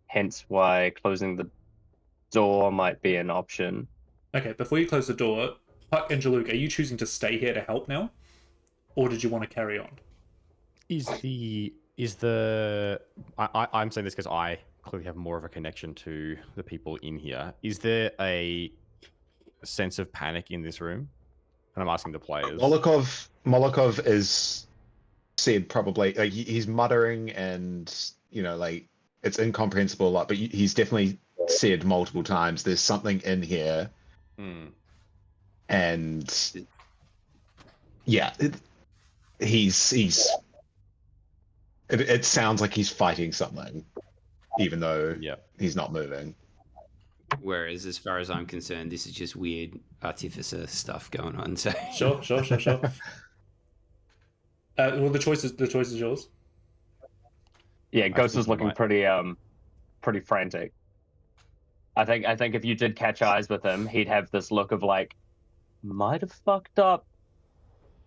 Hence why closing the door might be an option. Okay, before you close the door, Puck and Jaluk, are you choosing to stay here to help now, or did you want to carry on? I'm saying this because I clearly have more of a connection to the people in here. Is there a sense of panic in this room? And I'm asking the players. Molokov is said probably like he's muttering and it's incomprehensible a lot, but he's definitely said multiple times there's something in here. And yeah, it sounds like he's fighting something, even though he's not moving. Whereas, as far as I'm concerned, this is just weird artificer stuff going on. So Sure. Well, the choice is yours. Yeah, Ghost is looking pretty frantic. I think if you did catch eyes with him, he'd have this look of like, might have fucked up.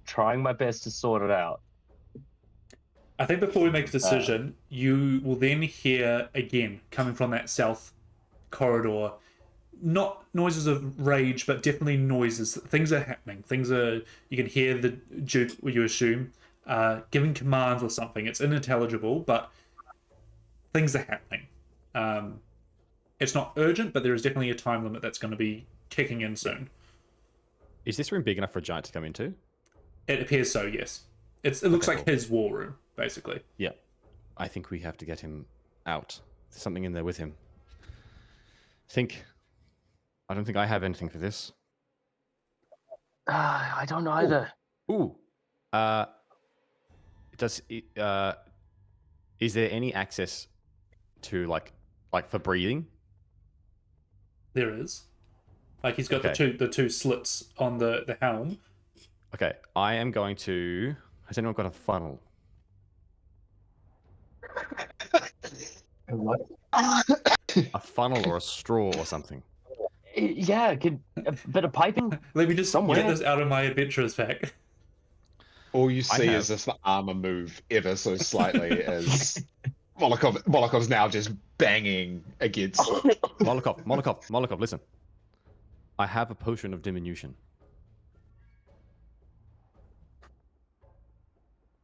Trying my best to sort it out. I think before we make a decision, you will then hear again coming from that south corridor, not noises of rage, but definitely noises. Things are happening. You can hear the Duke, you assume, giving commands or something. It's unintelligible, but things are happening. It's not urgent, but there is definitely a time limit that's going to be kicking in soon. Is this room big enough for a giant to come into? It appears so, yes. It looks Okay, like cool. his war room, basically. Yeah. I think we have to get him out. There's something in there with him. I don't think I have anything for this. I don't know either. Ooh. Is there any access to like for breathing? There is. Like he's got Okay. the two slits on the helm. Okay, I am going to. Has anyone got a funnel? And what? A funnel or a straw or something? Yeah, a bit of piping. Let me just Somewhere. get this out of my adventurers pack. All you I see have- is this armor move ever so slightly as Molokov's now just banging against. Molokov, listen. I have a potion of diminution.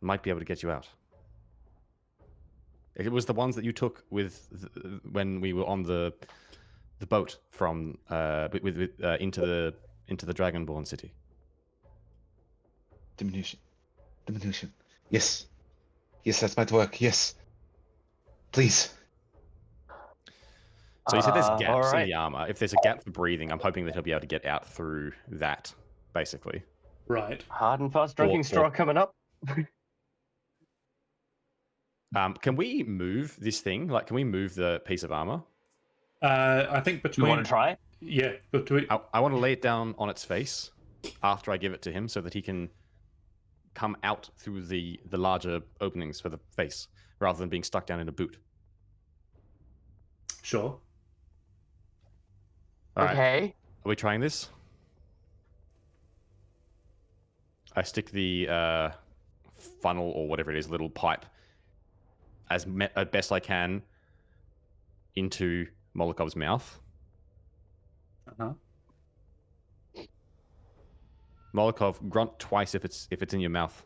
Might be able to get you out. It was the ones that you took with when we were on the boat from into the Dragonborn city. Diminution. Yes, that might work. Yes, please. So you said there's gaps in alright. the armor. If there's a gap for breathing, I'm hoping that he'll be able to get out through that, basically. Right. Hard and fast drinking Or- straw coming up. Can we move this thing? Like, can we move the piece of armor? I think You between want to try it? yeah, between I want to lay it down on its face after I give it to him so that he can come out through the larger openings for the face rather than being stuck down in a boot. sure. All right. Okay. Are we trying this? I stick the funnel or whatever it is, little pipe, as best I can into Molokov's mouth. Uh-huh. Molokov, grunt twice if it's in your mouth.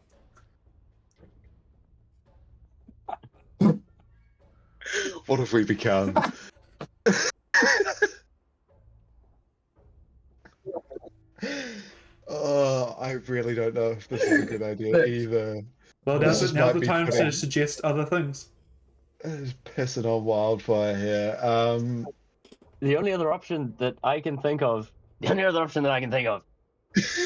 What have we become? Oh, I really don't know if this is a good idea either. Well, This now's might the be time to putting- suggest other things. It's pissing on wildfire here. The only other option that I can think of, is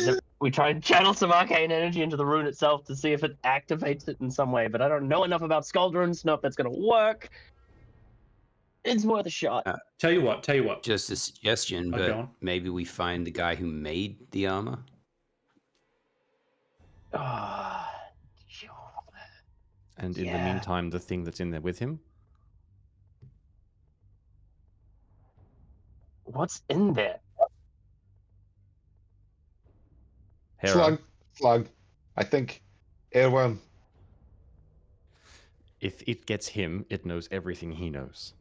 that we try and channel some arcane energy into the rune itself to see if it activates it in some way. But I don't know enough about Scald runes to know if that's going to work. It's worth a shot. Tell you what. Just a suggestion, Okay, but on. maybe we find the guy who made the armor. Ah, And in the Yeah. meantime, the thing that's in there with him. what's in there? Hera, Slug. I think airworm. if it gets him, it knows everything he knows.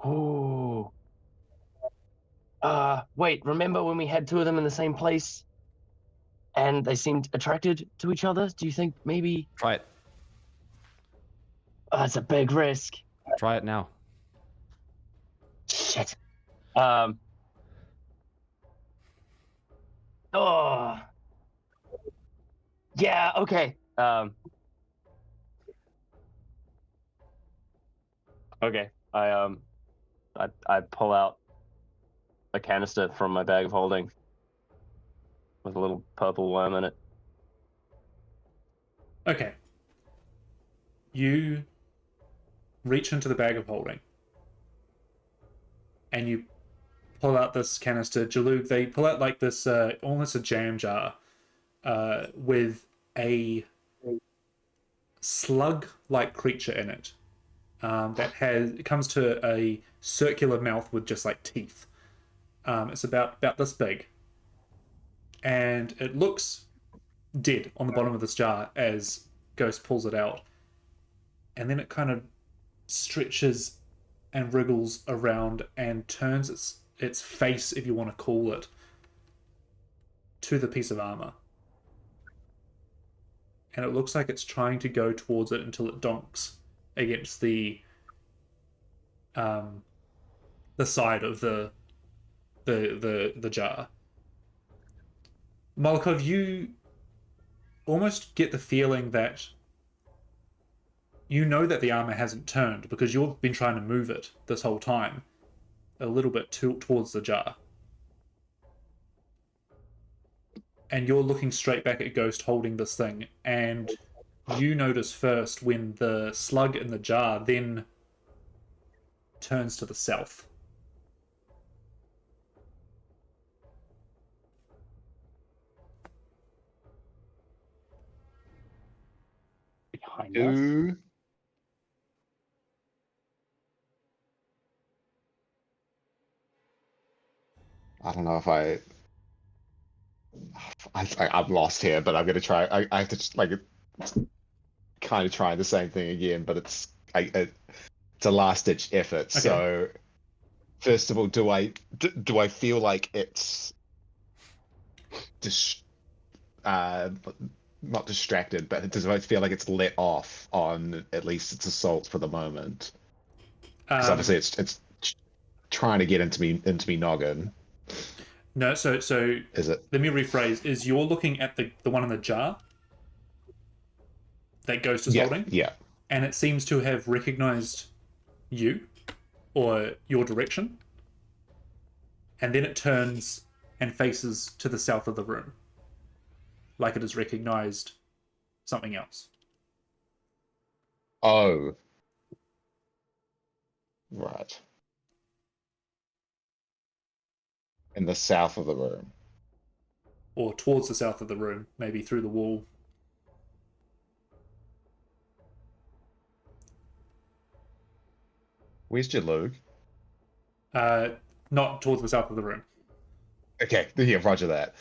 Ooh. Wait, remember when we had two of them in the same place and they seemed attracted to each other? Do you think maybe Try it. it's a big risk? Try it now. Shit. Oh. Yeah, okay. Okay. I pull out a canister from my bag of holding with a little purple worm in it. Okay. You reach into the bag of holding and you pull out this canister. Jalug, they pull out like this almost a jam jar with a slug-like creature in it. it comes to a circular mouth with just like teeth. It's about this big, and it looks dead on the bottom of this jar as Ghost pulls it out, and then it kind of stretches and wriggles around and turns its face, if you want to call it, to the piece of armor. And it looks like it's trying to go towards it until it donks against the side of the jar. Molokov, you almost get the feeling that you know that the armor hasn't turned because you've been trying to move it this whole time a little bit towards the jar. And you're looking straight back at Ghost holding this thing, and you notice first when the slug in the jar then turns to the south. Behind us. Do I don't know if I'm lost here, but I'm gonna try. I have to just, like, kind of try the same thing again, but it's a last ditch effort. Okay. So first of all, do I feel like it's not distracted, but does I feel like it's let off on at least its assault for the moment? Because obviously it's trying to get into me noggin. No, so Is it? let me rephrase. Is you're looking at the one in the jar that Ghost is holding? Yeah. And it seems to have recognized you or your direction. And then it turns and faces to the south of the room. Like it has recognized something else. Oh. Right. In the south of the room. Or towards the south of the room, maybe through the wall. Where's Jalug? Not towards the south of the room. Okay, yeah, roger that.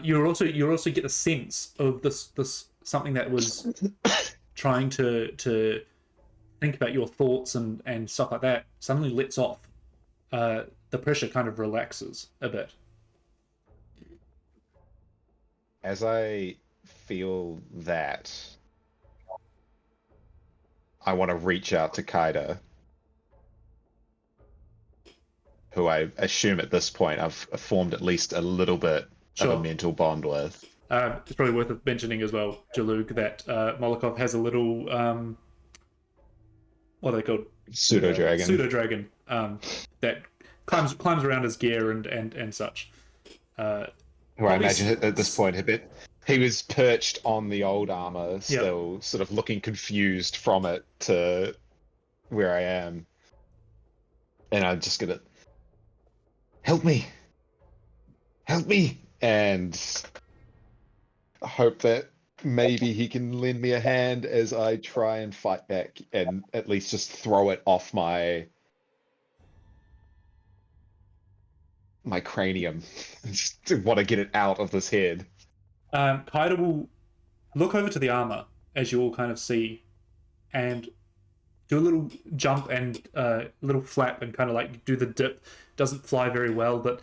You also get a sense of this something that was trying to think about your thoughts and stuff like that suddenly lets off. The pressure kind of relaxes a bit. As I feel that, I want to reach out to Kaida, who I assume at this point I've formed at least a little bit of a mental bond with. It's probably worth mentioning as well, Jalug, that Molokov has a little what are they called? Pseudo-dragon. Pseudo-dragon that climbs around his gear and such. Who I imagine at this point he was perched on the old armor, still sort of looking confused from it to where I am. And I'm just gonna help me, and hope that maybe he can lend me a hand as I try and fight back and at least just throw it off my cranium. Just want to get it out of this head. Kaida will look over to the armor, as you all kind of see, and do a little jump and a little flap and kind of like do the dip. Doesn't fly very well, but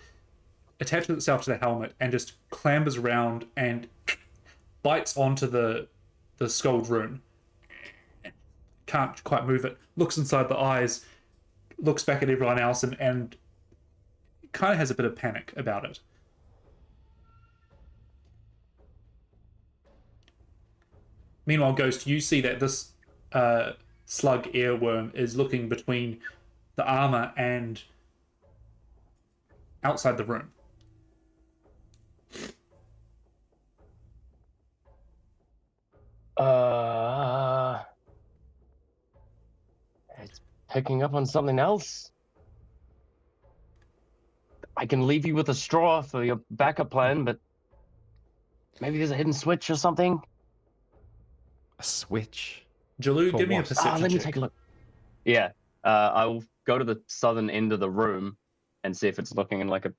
attaches itself to the helmet and just clambers around and bites onto the skulled rune. Can't quite move it. Looks inside the eyes, looks back at everyone else, and kind of has a bit of panic about it. Meanwhile, Ghost, you see that this slug earworm is looking between the armor and outside the room. It's picking up on something else. I can leave you with a straw for your backup plan, but maybe there's a hidden switch or something. A switch. Jalou, For give me a what? perception Let me check. take a look. Yeah. I'll go to the southern end of the room and see if it's looking in like a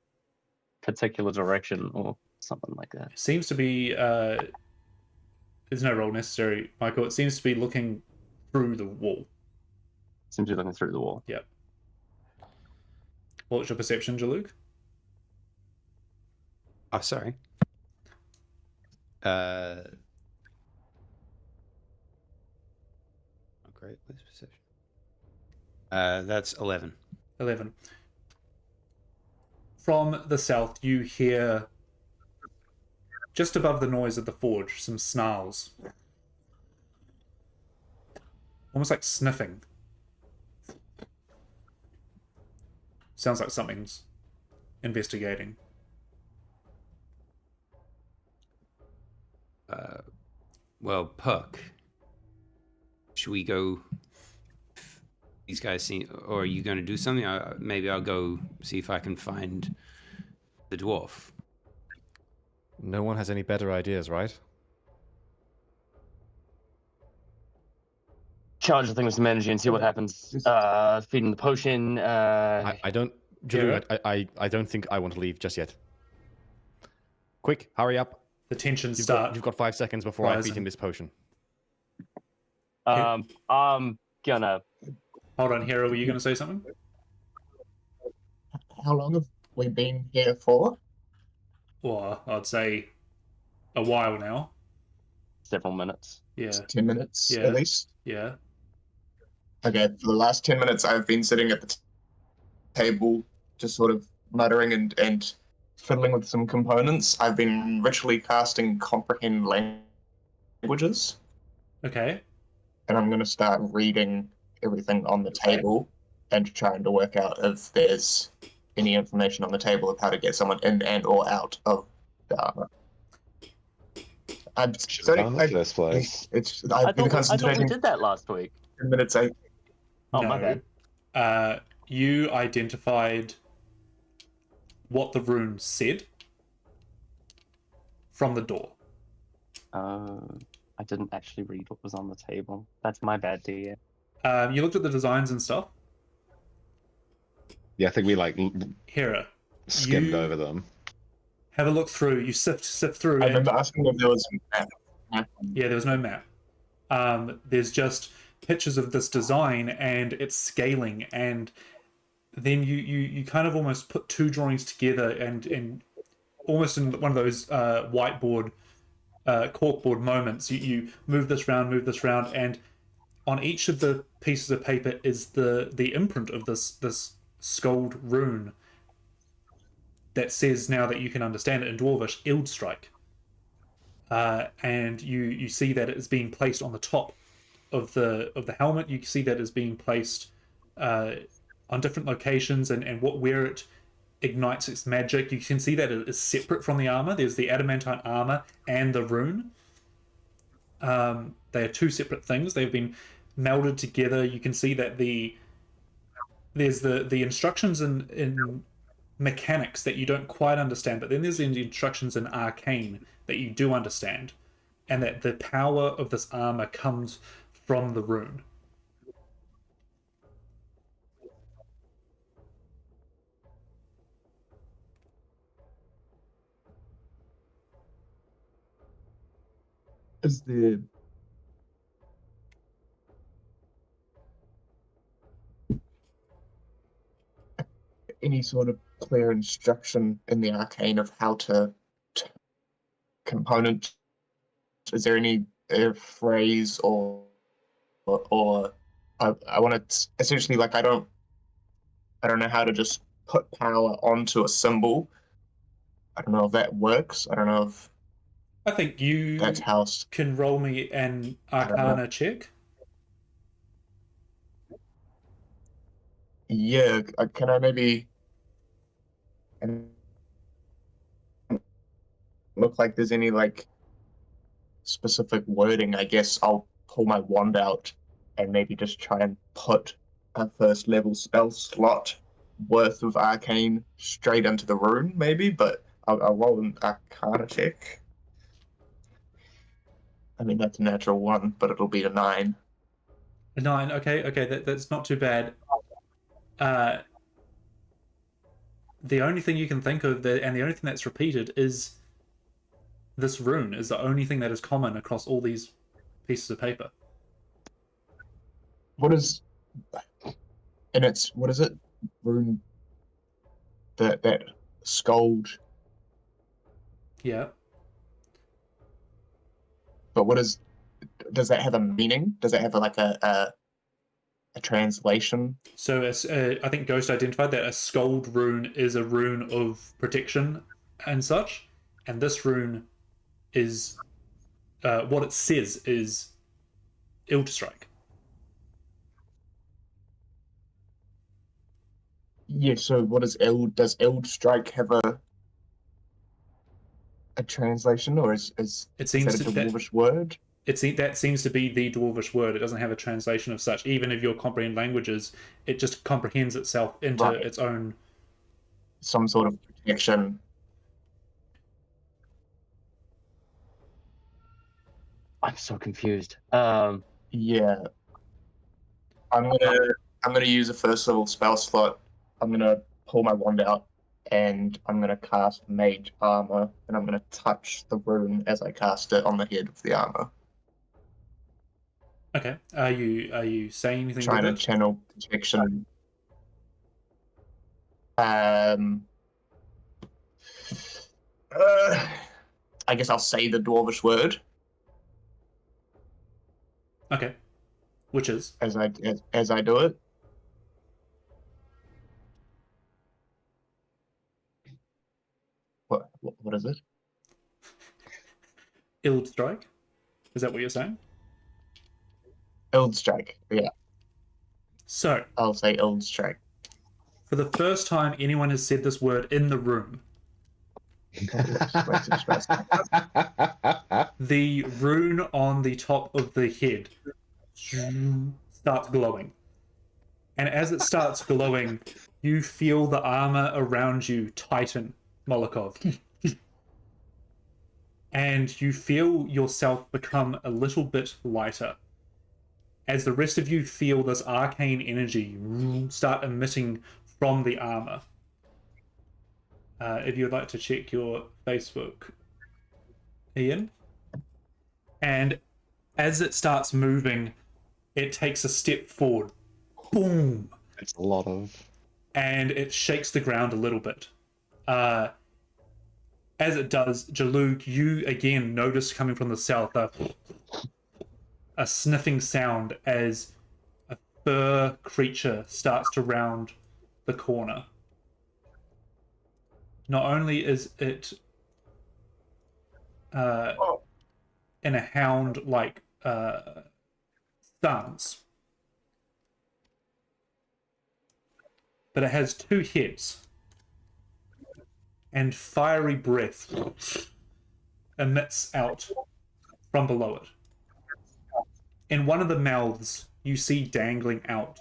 particular direction or something like that. Seems to be. There's no roll necessary, Michael. It seems to be looking through the wall. Seems to be looking through the wall. Yep. What's your perception, Jaluk? Oh, sorry. Great. Where's perception? That's 11. 11. From the south, you hear, just above the noise of the forge, some snarls. Almost like sniffing. Sounds like something's investigating. Well, Puck, should we go? These guys seem, or are you going to do something? Maybe I'll go see if I can find the dwarf. No one has any better ideas, right? Charge the thing with some energy and see what happens. Feeding the potion. I don't. Jalou, Yeah. I don't think I want to leave just yet. Quick, hurry up. The tension You've start. got 5 seconds before I feed rising. him this potion. I'm gonna. Hold on, Hero, were you going to say something? How long have we been here for? Well, I'd say a while now. Several minutes. Yeah, 10 minutes Yeah. at least. yeah. Okay, for the last 10 minutes, I've been sitting at the table, just sort of muttering and fiddling with some components. I've been ritually casting comprehend languages, Okay. and I'm going to start reading everything on the table and trying to work out if there's any information on the table of how to get someone in and or out of the armor. Should have done it first place. I've been I thought we concentrating did that last week. 10 minutes. Oh, my bad. You identified what the rune said from the door. I didn't actually read what was on the table. That's my bad, dear. You looked at the designs and stuff. Yeah, I think we like Hera, skimmed You- over them. have a look through. You sift through. I and- remember asking if there was a map. Yeah, there was no map. There's just pictures of this design and it's scaling, and then you kind of almost put two drawings together and almost in one of those whiteboard corkboard moments, you move this round, and on each of the pieces of paper is the imprint of this scold rune that says, now that you can understand it in Dwarvish, Ildstrike. And you see that it is being placed on the top of the helmet. You see that it's being placed on different locations, and where it ignites its magic. You can see that it is separate from the armor. There's the adamantine armor and the rune. They are two separate things. They've been melded together. You can see that there's the instructions in mechanics that you don't quite understand, but then there's the instructions in arcane that you do understand, and that the power of this armor comes from the rune. Is there any sort of clear instruction in the arcane of how to component? Is there any phrase or I want to essentially, like, I don't know how to just put power onto a symbol. I don't know if that works. I don't know if I think you that's how. can roll me an don't know. Arcana check. Yeah, can I maybe look like there's any like specific wording? I guess I'll pull my wand out and maybe just try and put a first level spell slot worth of arcane straight into the rune, maybe. But I'll roll an Arcana check. I mean, that's a natural 1, but it'll be a 9. A 9. Okay, that's not too bad. Uh, the only thing you can think of that, and the only thing that's repeated is this rune is the only thing that is common across all these pieces of paper. What is... And it's... What is it? Rune... That scold... Yeah. But what is... Does that have a meaning? Does it have a translation? So I think Ghost identified that a scold rune is a rune of protection and such, and this rune is what it says is ill to strike. Yeah, so what is Eld? Does Eld Strike have a translation, or is It that seems a to that dwarvish word? that seems to be the dwarvish word. It doesn't have a translation of such. Even if you comprehend languages, it just comprehends itself into Right. its own. Some sort of protection. I'm so confused. Yeah. I'm gonna use a first level spell slot. I'm gonna pull my wand out and I'm gonna cast Mage Armor, and I'm gonna touch the rune as I cast it on the head of the armor, Okay. Are you saying anything trying with to it? channel protection. Um, I guess I'll say the dwarvish word Okay. Which is as I do it. What is it? ill strike. Is that what you're saying? Eld Strike. Yeah, So, I'll say Eld Strike. for the first time anyone has said this word in the room, the rune on the top of the head starts glowing. And as it starts glowing, you feel the armor around you tighten, Molokov. And you feel yourself become a little bit lighter. As the rest of you feel this arcane energy start emitting from the armor. If you'd like to check your Facebook, Ian. And as it starts moving, it takes a step forward. Boom! It's a lot of. And it shakes the ground a little bit. As it does, Jalug, you again notice coming from the south a sniffing sound as a fur creature starts to round the corner. Not only is it in a hound-like stance, but it has 2 heads, and fiery breath emits out from below it. In one of the mouths, you see dangling out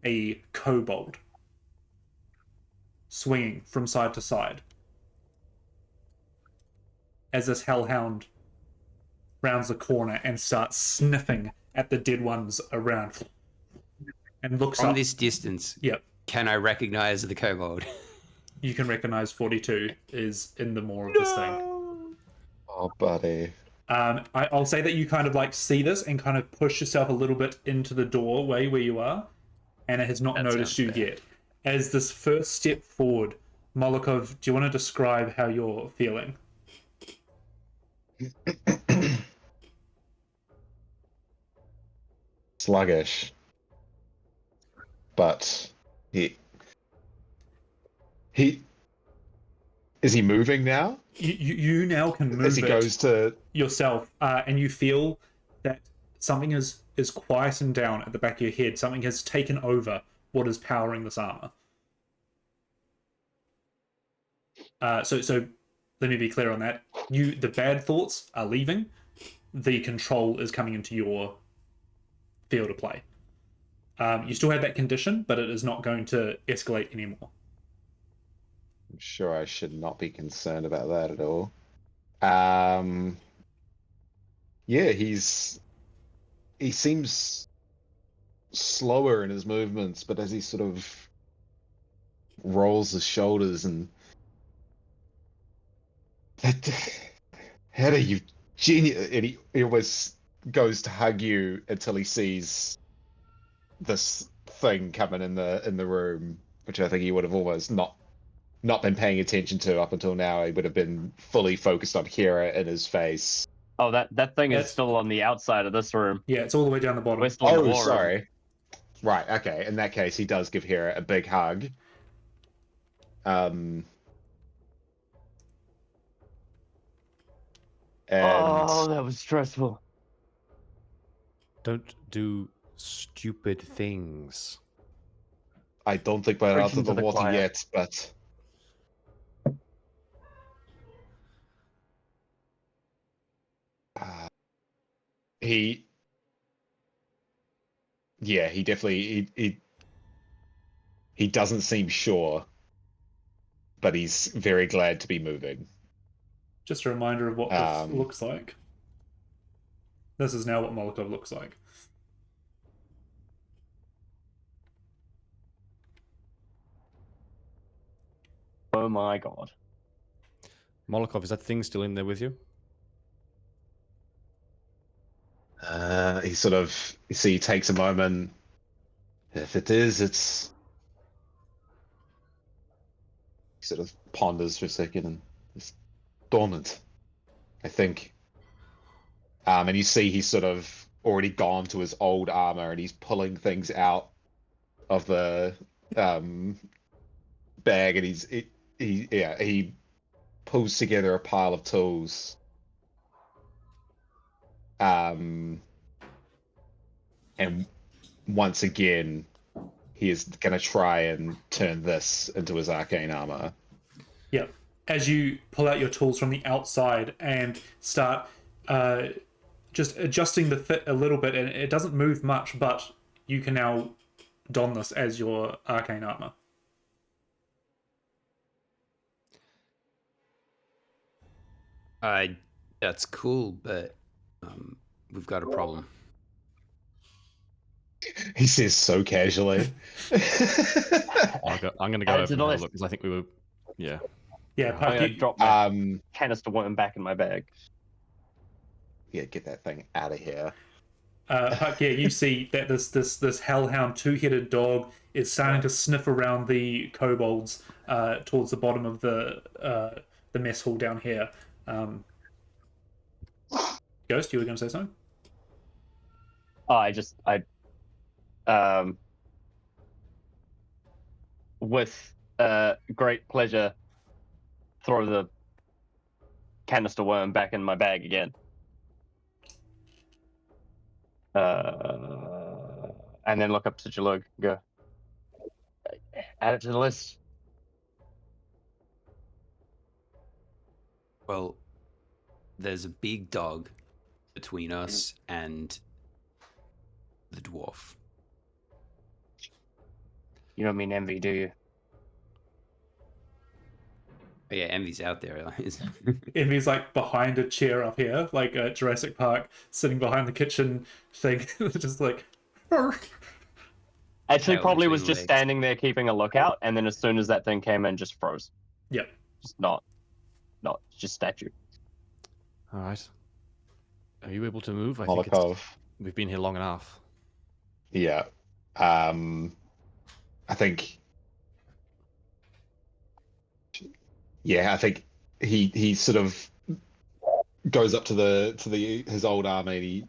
a kobold, swinging from side to side. As this hellhound rounds the corner and starts sniffing at the dead ones around, and looks From up. this distance, Yep, can I recognize the kobold? you can recognize 42 is in the maw of this thing. Oh, buddy. I'll say that you kind of like see this and kind of push yourself a little bit into the doorway where you are, and it has not That noticed sounds you bad. yet. As this first step forward, Molokov, do you want to describe how you're feeling? Sluggish. But he is he moving now? You now can move As he it goes to yourself, and you feel that something is quietened down at the back of your head. Something has taken over what is powering this armor. So let me be clear on that. The bad thoughts are leaving. The control is coming into your field of play. You still have that condition, but it is not going to escalate anymore. I'm sure I should not be concerned about that at all. yeah, he seems slower in his movements, but as he sort of rolls his shoulders and Hedda, you genius, and he almost goes to hug you until he sees this thing coming in the room, which I think he would have almost not been paying attention to up until now. He would have been fully focused on Kira in his face. Oh, that thing is That's- still on the outside of this room. Yeah, it's all the way down the bottom. We're still in the Oh, war room. sorry. Right, okay. In that case, he does give Hera a big hug. And Oh, that was stressful. Don't do stupid things. I don't think we're out Preaching of the to the water choir. yet, but he, yeah, he definitely he doesn't seem sure, but he's very glad to be moving. Just a reminder of what this looks like. This is now what Molotov looks like. Oh my god. Molokov, is that thing still in there with you? He sort of, you see, he takes a moment. If it is, it's. He sort of ponders for a second and it's dormant, I think. And you see he's sort of already gone to his old armor and he's pulling things out of the bag, and he pulls together a pile of tools. And once again, he is going to try and turn this into his arcane armor. Yeah. As you pull out your tools from the outside and start just adjusting the fit a little bit, and it doesn't move much, but you can now don this as your arcane armor. That's cool, but we've got a problem. He says so casually. I'm going to go Add over to and the have a list. look because I think we were, yeah. Yeah, I'm Puck, gonna you, drop my canister worm back in my bag. Yeah, get that thing out of here. Puck, yeah, you see that this hellhound two-headed dog is starting to sniff around the kobolds towards the bottom of the mess hall down here. Ghost, you were going to say something? With great pleasure, throw the canister worm back in my bag again. And then look up to Jalug and go, add it to the list. Well, there's a big dog between us and the dwarf. You don't mean envy, do you? Oh, yeah, Envy's out there. Envy's like behind a chair up here, like Jurassic Park, sitting behind the kitchen thing, just like. Actually, Tail probably was between just legs. standing there keeping a lookout, and then as soon as that thing came in, just froze. Yep. Just not just statue. All right. Are you able to move? I think Molotov. we've been here long enough. Yeah. I think. Yeah, I think he sort of goes up to his old armor and he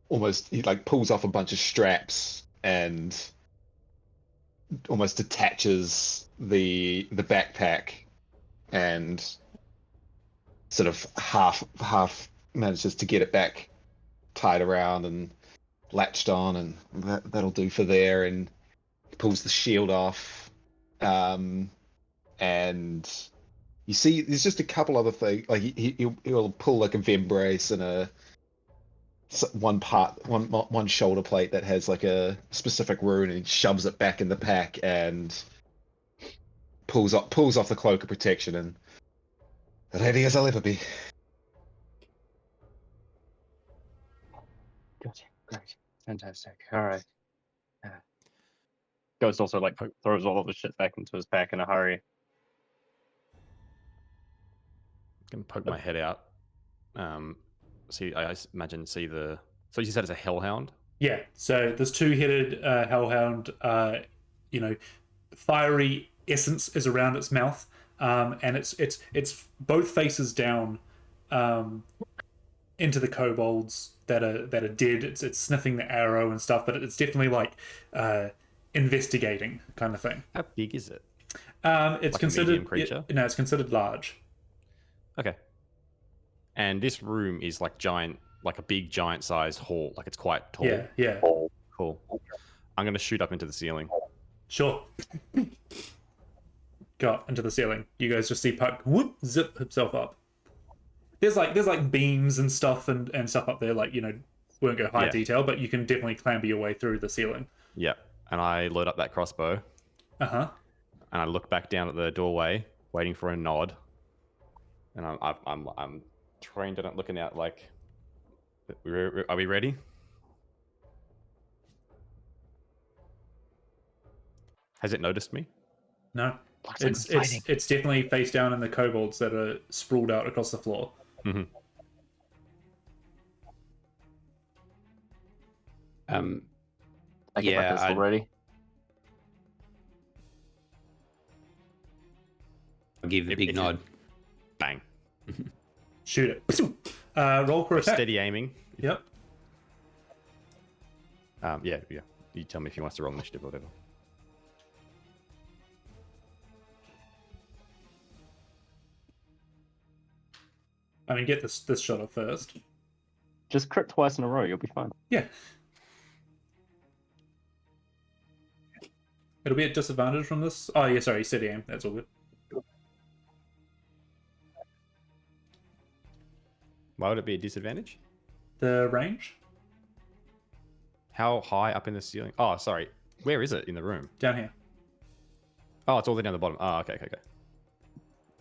like pulls off a bunch of straps and almost detaches the backpack and sort of half manages to get it back tied around and latched on, and that'll do for there. And he pulls the shield off, and you see there's just a couple other things. Like he'll pull like a vembrace and one shoulder plate that has like a specific rune, and he shoves it back in the pack and pulls off the cloak of protection, and ready as I'll ever be. Good. Great. Fantastic. All right. Ghost also like throws all of the shit back into his pack in a hurry. Can poke my head out. See the. So you said it's a hellhound. Yeah, so this two-headed hellhound, you know, fiery essence is around its mouth, and it's both faces down into the kobolds that are dead. It's sniffing the arrow and stuff, but it's definitely like investigating kind of thing. How big is it? It's Like a considered medium creature? no, it's considered large. Okay. And this room is like giant, like a big giant-sized hall. Like it's quite tall. Yeah, yeah, Cool. I'm gonna shoot up into the ceiling. sure. Go up into the ceiling. You guys just see Puck whoop zip himself up. There's like beams and stuff and stuff up there. Like, you know, won't go high Yeah. detail, but you can definitely clamber your way through the ceiling. Yeah. And I load up that crossbow, Uh-huh. and I look back down at the doorway, waiting for a nod. And I'm trained on it, looking out like, are we ready? Has it noticed me? No. Looks like It's we're fighting. it's definitely face down in the kobolds that are sprawled out across the floor. Mm-hmm. I get my yeah, pistol ready. I'll give a If big you- nod. Bang. Shoot it. Roll for attack. Steady aiming. Yep. Yeah. You tell me if you want us to roll initiative or whatever. I mean, get this shot off first. Just crit twice in a row, you'll be fine. Yeah. It'll be at disadvantage from this. Oh, yeah, sorry, steady aim. That's all good. Why would it be a disadvantage? The range? How high up in the ceiling? Oh, sorry. Where is it in the room? Down here. Oh, it's all the way down the bottom. Oh, okay.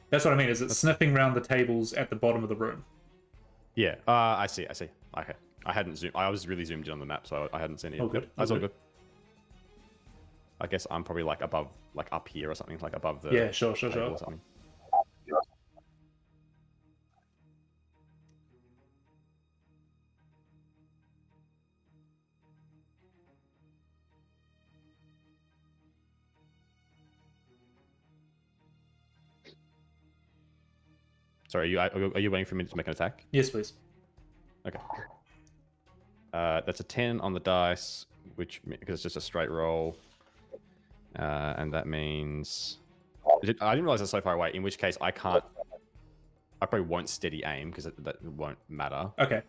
That's what I mean, is it's sniffing around the tables at the bottom of the room. Yeah. I see. Okay. I hadn't zoomed. I was really zoomed in on the map, so I hadn't seen it. All good, That's all all good. I guess I'm probably like above, like up here or something, like above the. Yeah, sure. table or something. Sorry, are you waiting for me to make an attack? Yes, please. Okay. That's a 10 on the dice, which because it's just a straight roll, and that means I didn't realize it's so far away. In which case, I can't. I probably won't steady aim because that won't matter. Okay.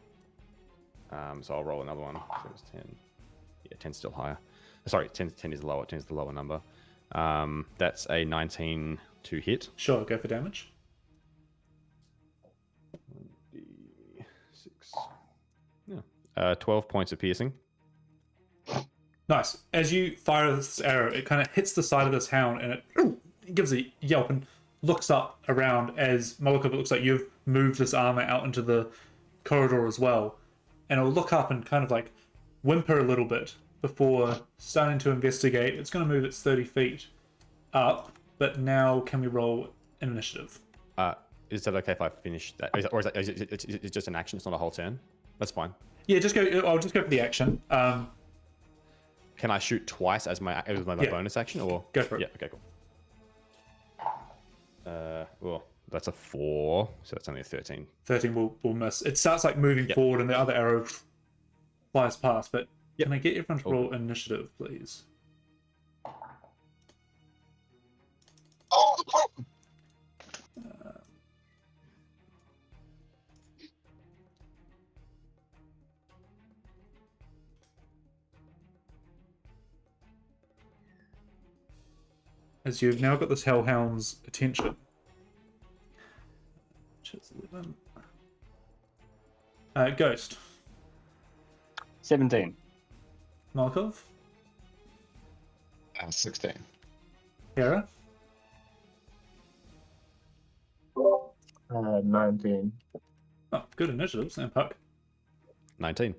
So I'll roll another one. So it's 10. Yeah, 10's still higher. Sorry, 10 is lower. 10 is the lower number. That's a 19 to hit. Sure, go for damage. 6. Yeah. 12 points of piercing. Nice. As you fire this arrow, it kind of hits the side of this hound and it gives a yelp and looks up around as Molokov, it looks like you've moved this armor out into the corridor as well. And it'll look up and kind of like whimper a little bit before starting to investigate. It's going to move its 30 feet up, but now can we roll an initiative? Is that okay if I finish that? Or is it just an action? It's not a whole turn? That's fine. Yeah, just go. I'll just go for the action. Can I shoot twice as my Yeah. bonus action, or Go for it. Yeah. Okay. Cool. Well, that's a 4, so that's only a 13. 13 will miss. It starts like moving forward, and the other arrow flies past. But can I get everyone to roll initiative, please? As you've now got this hellhound's attention. Which is 11. Ghost. 17. Markov. 16. Hera. 19. Oh, good initiatives. And Puck. 19.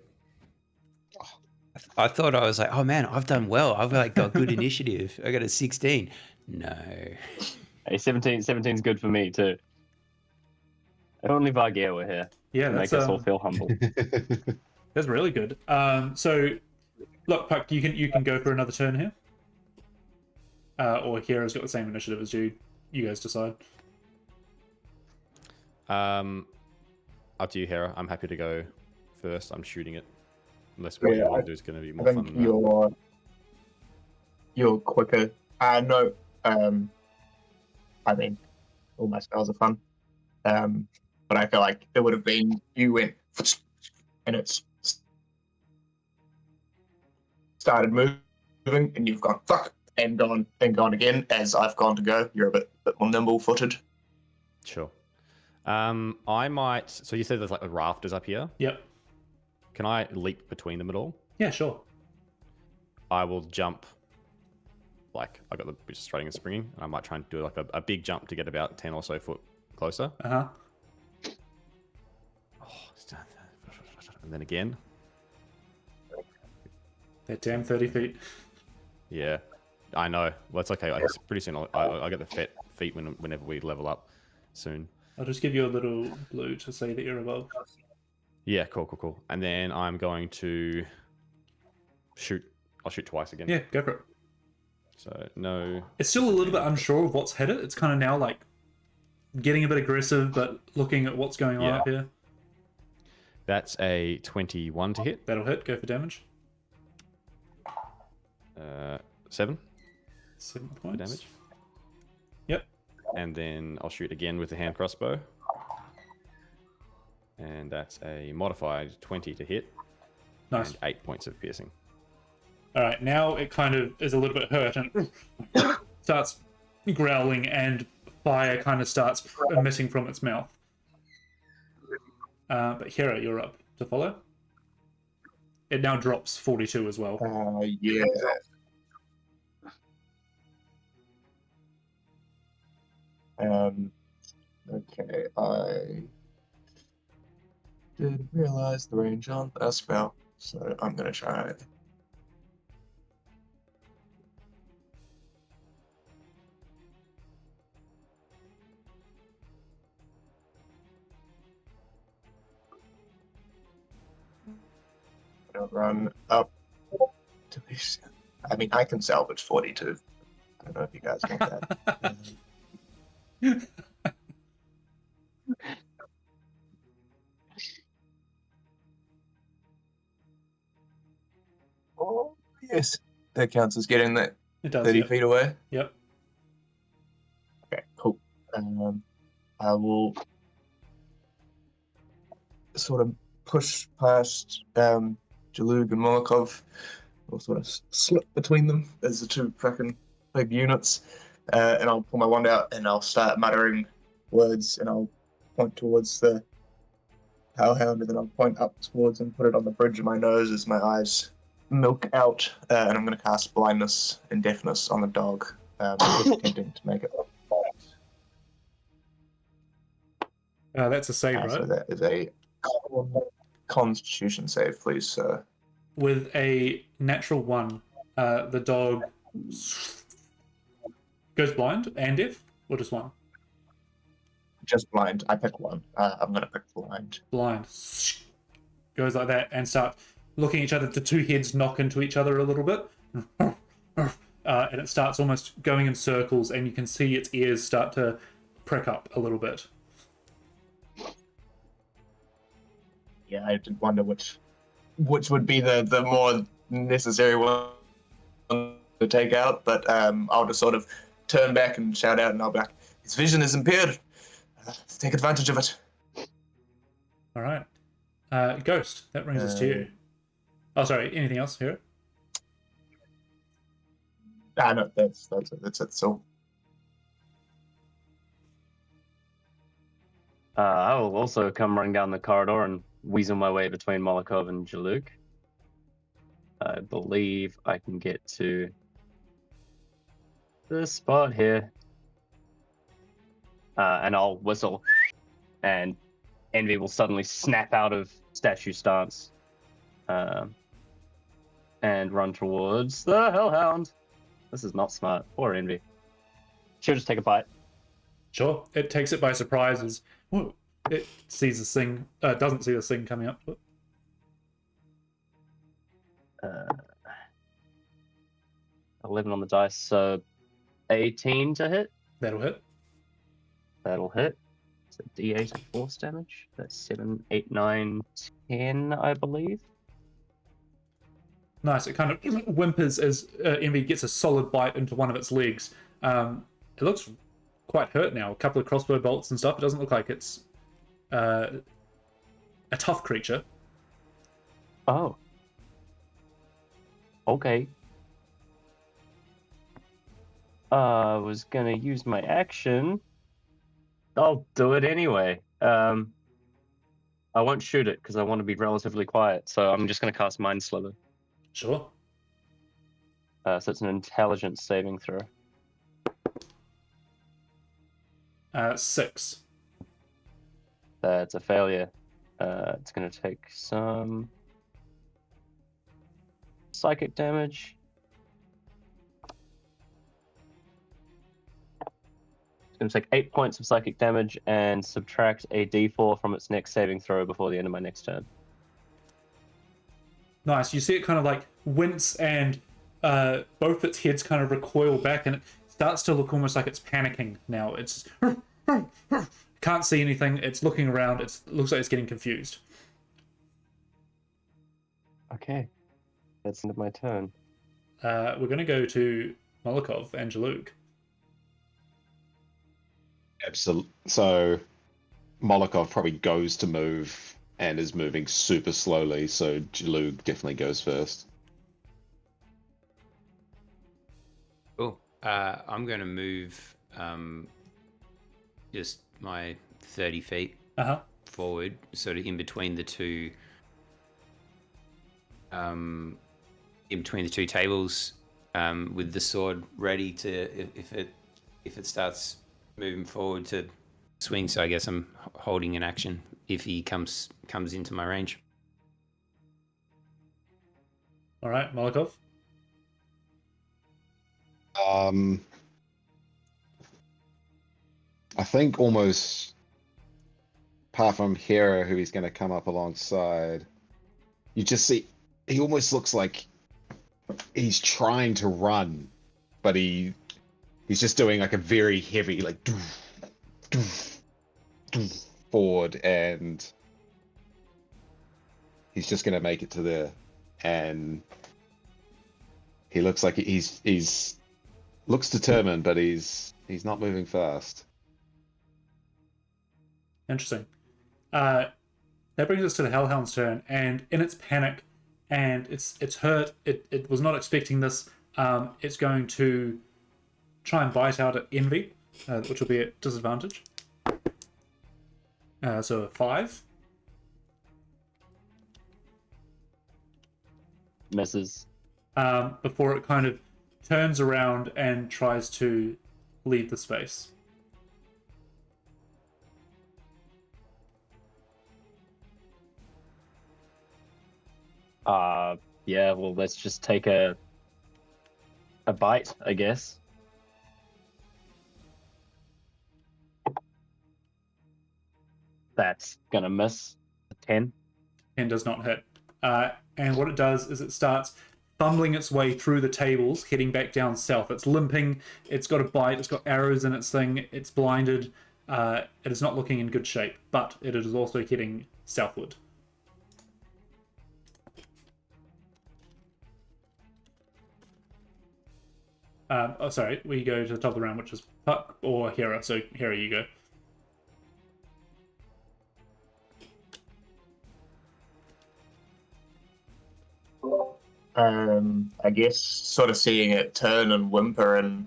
I thought I was like, oh man, I've done well. I've like got good initiative. I got a 16. No. Hey, 17's good for me too. Only Vargier were here Yeah, to make that's us all feel humble. that's really good. So look, Puck, you can go for another turn here. Or Hero's got the same initiative as you. You guys decide. Up to you, Hera. I'm happy to go first. I'm shooting it. Unless Yeah, what you I- want to do is going to be I more fun think than that. you're quicker. No. I mean, all my spells are fun. But I feel like it would have been you went and it's started moving and you've gone fuck and gone again as I've gone to go. You're a bit more nimble footed. Sure. I might. So you said there's like the rafters up here. Yep. Can I leap between them at all? Yeah, sure. I will jump. Like I got the just strutting and springing, and I might try and do like a big jump to get about 10 or so foot closer. Uh-huh. And then again. That damn 30 feet. Yeah, I know. Well, it's okay. Like, pretty soon I'll get the feet whenever we level up soon. I'll just give you a little blue to say that you're above. Yeah, cool. And then I'm going to shoot. I'll shoot twice again. Yeah, go for it. So no. It's still a little bit unsure of what's hit it. It's kind of now like getting a bit aggressive, but looking at what's going on Yeah. up here. That's a 21 to hit. That'll hit. Go for damage. 7 7 for points. damage. Yep. And then I'll shoot again with the hand crossbow. And that's a modified 20 to hit. Nice. And 8 points of piercing. All right, now it kind of is a little bit hurt and starts growling, and fire kind of starts emitting from its mouth. But Hera, you're up to follow. It now drops 42 as well. Yeah. Okay, I did realize the range on that spell, so I'm gonna try. Gonna run up to this. I mean, I can salvage 42. I don't know if you guys want that. Oh, yes. That counts as getting that It does. 30 Yep. feet away. Yep. Okay, cool. I will sort of push past Jalug and Molokov. We'll sort of slip between them as the two fucking big units. And I'll pull my wand out and I'll start muttering words and I'll point towards the hellhound and then I'll point up towards and put it on the bridge of my nose as my eyes milk out. And I'm going to cast blindness and deafness on the dog, attempting to make it look That's a save, right? So that is a Constitution save, please, sir. With a natural 1, the dog goes blind and deaf, or just 1? Just blind. I pick one. I'm gonna pick blind. Blind. Goes like that and start looking at each other. The two heads knock into each other a little bit. And it starts almost going in circles, and you can see its ears start to prick up a little bit. Yeah, I did wonder which would be the more necessary one to take out, but I'll just sort of turn back and shout out, and I'll be like, "His vision is impaired. Let's take advantage of it." All right. Ghost, that brings us to you. Oh, sorry. Anything else here? No, that's it. So I will also come running down the corridor and weasel my way between Molokov and Jaluk. I believe I can get to this spot here. And I'll whistle, and Envy will suddenly snap out of statue stance. and run towards the Hellhound. This is not smart. Poor Envy. She'll just take a bite. Sure. It takes it by surprise as whoa, it sees this thing, doesn't see this thing coming up. 11 on the dice, so 18 to hit. That'll hit. That'll hit. It's a d8 of force damage. That's 7, 8, 9, 10, I believe. Nice. It kind of whimpers as Envy gets a solid bite into one of its legs. It looks quite hurt now. A couple of crossbow bolts and stuff. It doesn't look like it's a tough creature. Oh. Okay. I was gonna use my action. I'll do it anyway. I won't shoot it because I want to be relatively quiet, so I'm just gonna cast Mind Sliver. Sure. So it's an intelligence saving throw. 6. That's a failure. It's gonna take some psychic damage. It's going to take 8 points of psychic damage and subtract a d4 from its next saving throw before the end of my next turn. Nice. You see it kind of like wince and both its heads kind of recoil back and it starts to look almost like it's panicking now. It's can't see anything. It's looking around. It looks like it's getting confused. Okay. That's the end of my turn. We're going to go to Molokov and Jalug. Absolutely. So Molokov probably goes to move and is moving super slowly, so Jalug definitely goes first. Cool. I'm going to move just my 30 feet forward, sort of in between the two tables, with the sword ready to if it starts moving forward to swing. So I guess I'm holding an action if he comes into my range. All right, Molokov. I think almost, apart from Hera, who he's going to come up alongside, you just see he almost looks like he's trying to run, but he's just doing like a very heavy like forward, and he's just going to make it to there, and he looks like he's looks determined, but he's not moving fast. Interesting. That brings us to the Hellhound's turn, and in its panic, and it's hurt. It was not expecting this. It's going to try and bite out at Envy, which will be at disadvantage. So a 5. Misses. Before it kind of turns around and tries to leave the space. Yeah, well, let's just take a bite, I guess. That's gonna miss. A 10. 10 does not hit. And what it does is it starts fumbling its way through the tables, heading back down south. It's limping, it's got a bite, it's got arrows in its thing, it's blinded. It is not looking in good shape, but it is also heading southward. Sorry, we go to the top of the round, which is Puck or Hera. So Hera, you go. I guess sort of seeing it turn and whimper and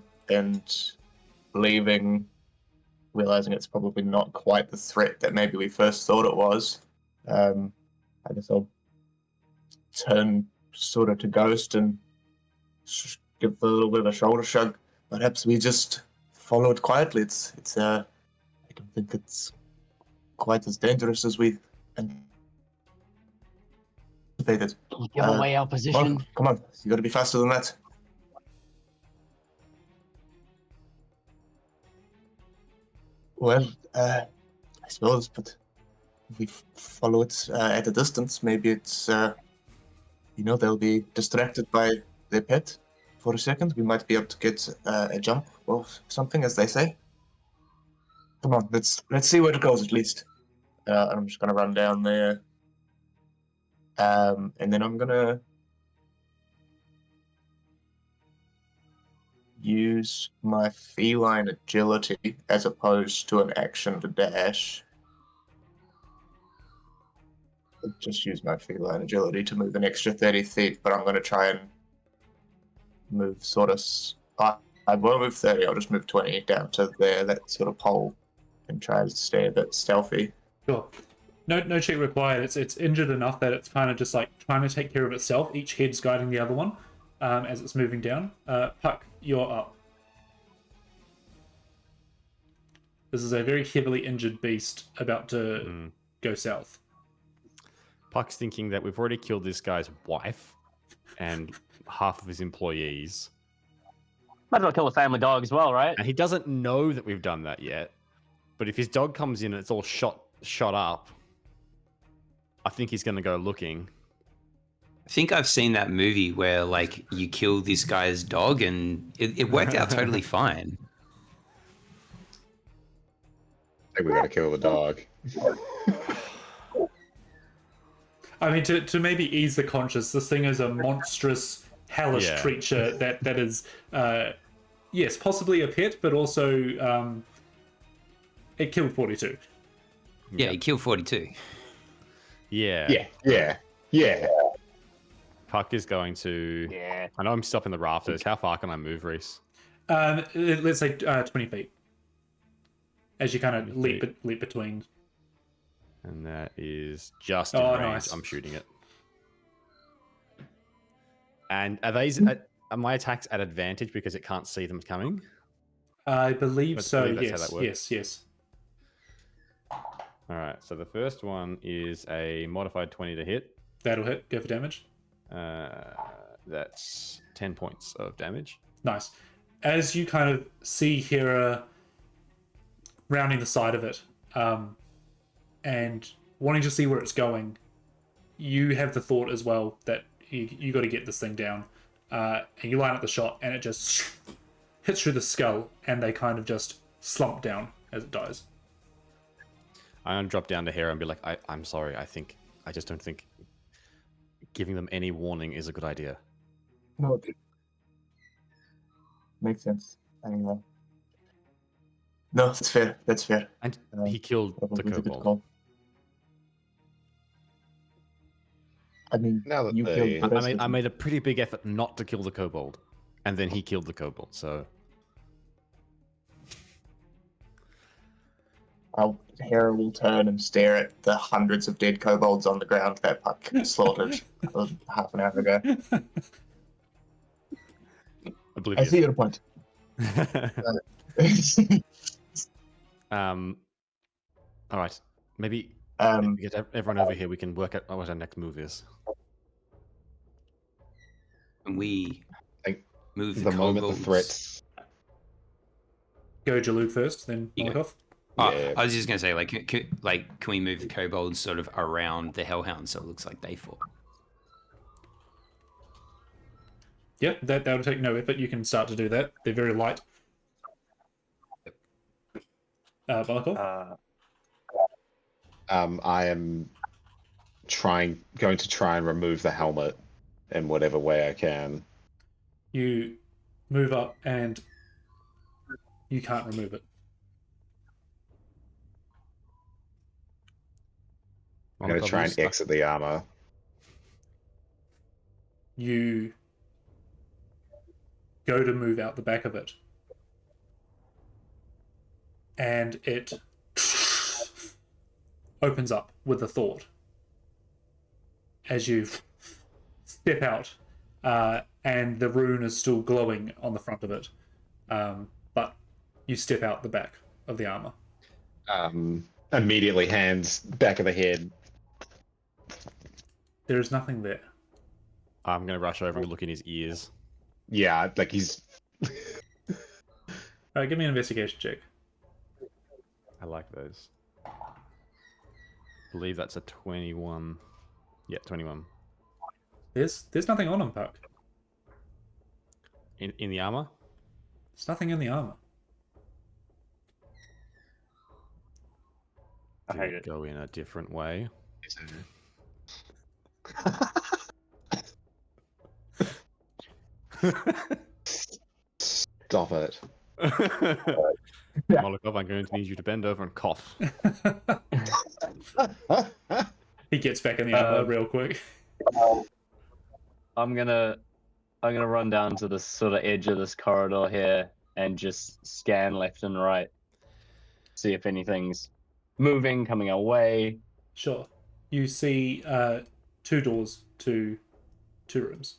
leaving, realizing it's probably not quite the threat that maybe we first thought it was. I guess I'll turn sort of to Ghost and give a little bit of a shoulder shrug. Perhaps we just follow it quietly. It's I don't think it's quite as dangerous as we anticipated. anticipated. Give away our position. Oh, come on, you got to be faster than that. Well, I suppose, but if we follow it at a distance, maybe it's, they'll be distracted by their pet for a second. We might be able to get a jump or something, as they say. Come on, let's see where it goes at least. I'm just gonna run down there, and then I'm gonna use my feline agility as opposed to an action to dash. I'll just use my feline agility to move an extra 30 feet, but I'm going to try and move sort of... I won't move 30, I'll just move 20 down to there, that sort of pole, and try to stay a bit stealthy. Sure. No check required. It's injured enough that it's kind of just like trying to take care of itself. Each head's guiding the other one as it's moving down. Puck, you're up. This is a very heavily injured beast about to go south. Puck's thinking that we've already killed this guy's wife and half of his employees. Might as well kill a family dog as well, right? And he doesn't know that we've done that yet. But if his dog comes in and it's all shot up, I think he's going to go looking. I think I've seen that movie where, like, you kill this guy's dog and it worked out totally fine. I think we gotta kill the dog. I mean, to maybe ease the conscience, this thing is a monstrous, hellish creature that is, yes, possibly a pet, but also it killed 42. Yeah, he killed 42. Yeah. Yeah. Puck is going to... Yeah. I know I'm stopping the rafters. How far can I move, Reese? Let's say 20 feet. As you kind of leap between. And that is just in range. Nice. I'm shooting it. And are my attacks at advantage because it can't see them coming? I believe Let's so, believe that's how that works. yes. All right, so the first one is a modified 20 to hit. That'll hit. Go for damage. That's 10 points of damage. Nice. As you kind of see Hera rounding the side of it, and wanting to see where it's going, you have the thought as well that you got to get this thing down. And you line up the shot, and it just hits through the skull, and they kind of just slump down as it dies. I'm going to drop down to Hera and be like, I'm sorry, I just don't think giving them any warning is a good idea. No, okay. Makes sense. Anyway. No, that's fair. That's fair. And he killed the Probably a good kobold. call. I mean, Now that you they- killed the rest of I them. made a pretty big effort not to kill the kobold, and then he killed the kobold. So Hera will turn and stare at the hundreds of dead kobolds on the ground that Puck slaughtered half an hour ago. I oblivious. see your point. All right, maybe get everyone over here. We can work out what our next move is. And we Think move The moment the kobolds. threats. Go Jalug first, then You go. Molotov. Oh, Yeah. I was just gonna say, like, can we move the kobolds sort of around the hellhounds so it looks like they fought? Yeah, that'll take no effort. You can start to do that. They're very light. Molotov? I am going to try and remove the helmet in whatever way I can. You move up and you can't remove it. I'm going to try and exit the armor. You go to move out the back of it, and it opens up with a thought as you step out, and the rune is still glowing on the front of it, but you step out the back of the armor. Immediately hands back of the head. There is nothing there. I'm gonna rush over and look in his ears. Yeah, like he's. Give me an investigation check. I like those. I believe that's a 21. Yeah, 21. There's nothing on him, Puck. In the armor? There's nothing in the armor. I Did hate it it. go in a different way? Stop it. Molotov, I'm going to need you to bend over and cough. He gets back in the armor real quick. I'm gonna run down to the sort of edge of this corridor here and just scan left and right, see if anything's moving, coming our way. Sure. You see 2 doors to 2 rooms.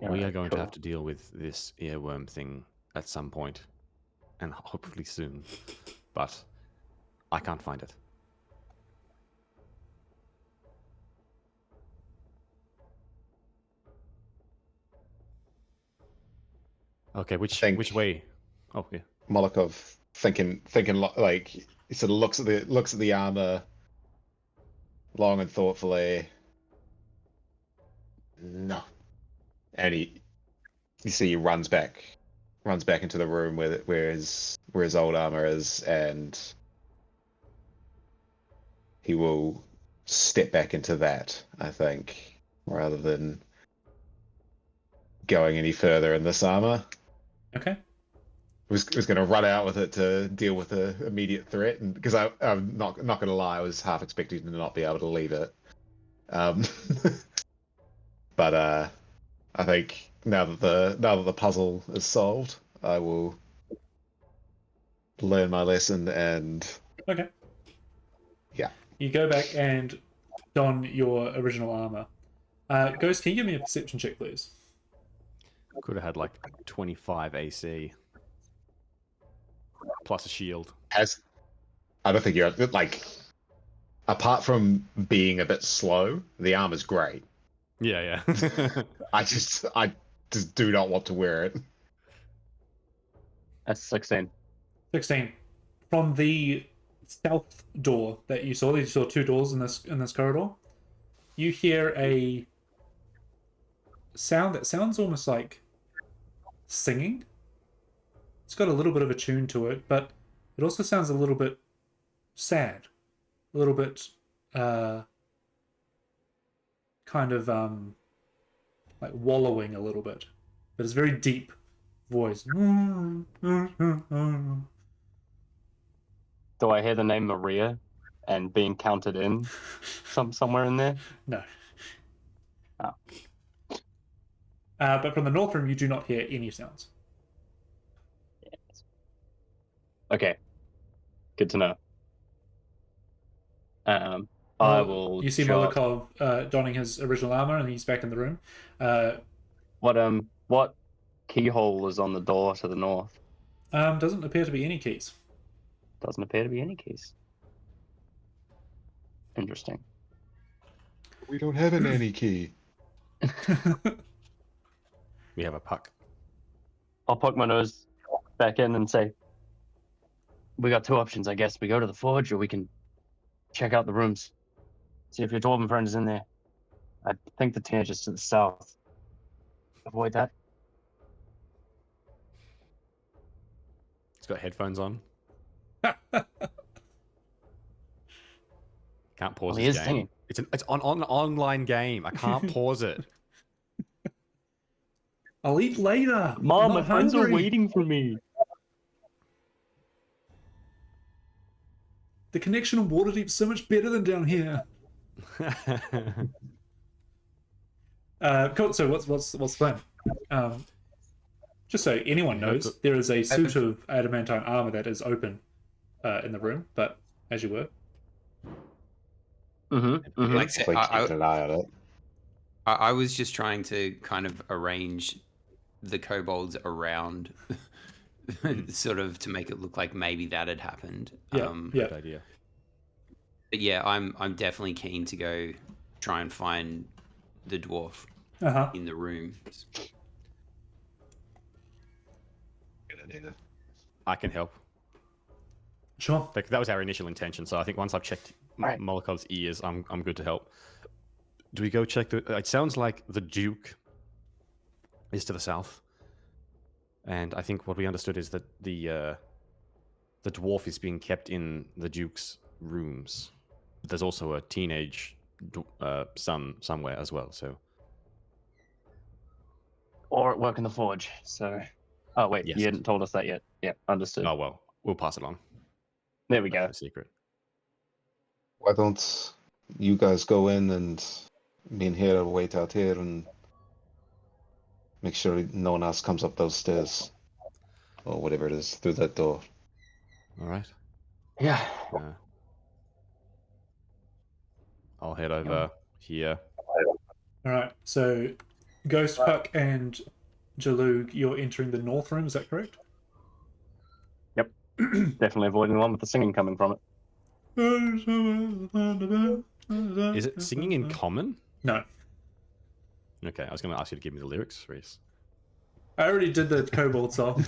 We are Alright, going to cool. have to deal with this earworm thing at some point, and hopefully soon. But I can't find it. Okay, which way? Oh yeah. Molokov thinking like he sort of looks at the armor long and thoughtfully. No, and you see he runs back into the room where his old armor is, and he will step back into that, I think, rather than going any further in this armor. Okay. Was going to run out with it to deal with the immediate threat, and because I'm not going to lie, I was half expecting to not be able to leave it. But I think now that the puzzle is solved, I will learn my lesson and Okay. Yeah. You go back and don your original armor. Ghost, can you give me a perception check, please? Could have had like 25 AC. Plus a shield. I don't think you're like, apart from being a bit slow, the armor's great. Yeah. I just do not want to wear it. That's 16. 16. From the south door that you saw 2 doors in this corridor. You hear a sound that sounds almost like singing. It's got a little bit of a tune to it, but it also sounds a little bit sad, a little bit kind of like wallowing a little bit, but it's very deep voice. Do I hear the name Maria and being counted in somewhere in there? No. Oh. But from the north room, you do not hear any sounds. Okay. Good to know. I will. You see jot- Molokov donning his original armor, and he's back in the room. What keyhole is on the door to the north? Doesn't appear to be any keys. Doesn't appear to be any keys. Interesting. We don't have a nanny key. We have a puck. I'll poke my nose back in and say, we got 2 options, I guess. We go to the forge, or we can check out the rooms. See if your dwarven friend is in there. I think the tangent is to the south. Avoid that. It's got headphones on. Can't pause Well, he this is game. singing. It's on an online game. I can't pause it. I'll eat later. Mom, I'm my not friends are hungry. waiting for me. The connection in Waterdeep's so much better than down here. Cool. So what's the plan? Just so anyone knows, there is a suit of adamantine armor that is open in the room, but as you were. Mm-hmm. Like I said, Like keeping an eye on it. I was just trying to kind of arrange the kobolds around, sort of to make it look like maybe that had happened. Yeah. Good idea. But yeah, I'm definitely keen to go try and find the dwarf Uh-huh. in the rooms. I can help. Sure. Like, that was our initial intention. So I think once I've checked Right. Molokov's ears, I'm good to help. Do we go check the? It sounds like the Duke is to the south, and I think what we understood is that the dwarf is being kept in the Duke's rooms. But there's also a teenage son somewhere as well. So Or at work in the forge. So, oh wait, Yes. you hadn't told us that yet. Yeah, understood. oh well, we'll pass it along. There we That's go. no secret. Why don't you guys go in and me and Hera wait out here and make sure no one else comes up those stairs or whatever it is through that door. All right. Yeah. I'll head over here. All right. So, Ghost Puck and Jalug, you're entering the north room. Is that correct? Yep. Definitely avoiding the one with the singing coming from it. Is it singing in common? No. Okay, I was going to ask you to give me the lyrics, Reese. I already did the Kobold song.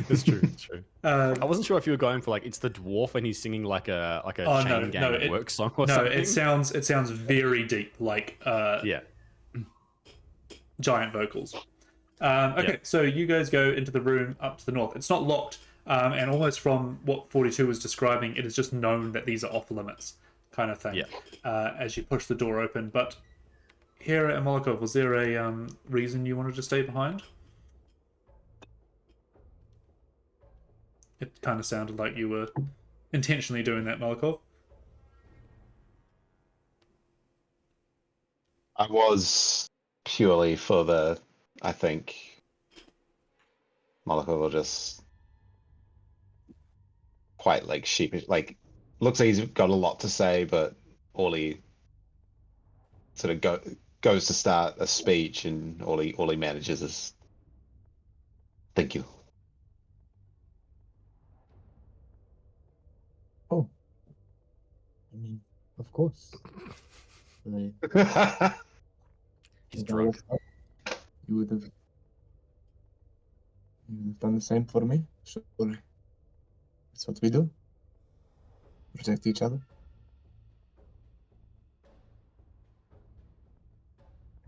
It's true. It's true. I Uh, wasn't sure if you were going for like it's the dwarf and he's singing like a Oh, chain no, gang no, at work song or no, something. it sounds very deep, like Yeah. giant vocals. Okay, Yeah. so you guys go into the room up to the north. It's not locked, and almost from what 42 was describing, it is just known that these are off limits, kind of thing. Yeah. As you push the door open, but Hera and Molokov, was there a reason you wanted to stay behind? It kind of sounded like you were intentionally doing that, Molokov. I was purely for the, I think, Moloko will just quite like sheepish, like looks like he's got a lot to say, but all he sort of goes to start a speech, and all he manages is thank you. Oh, I mean, of course. I He's think I drunk. walked up, you would have done the same for me. Sure, that's what we do. Protect each other.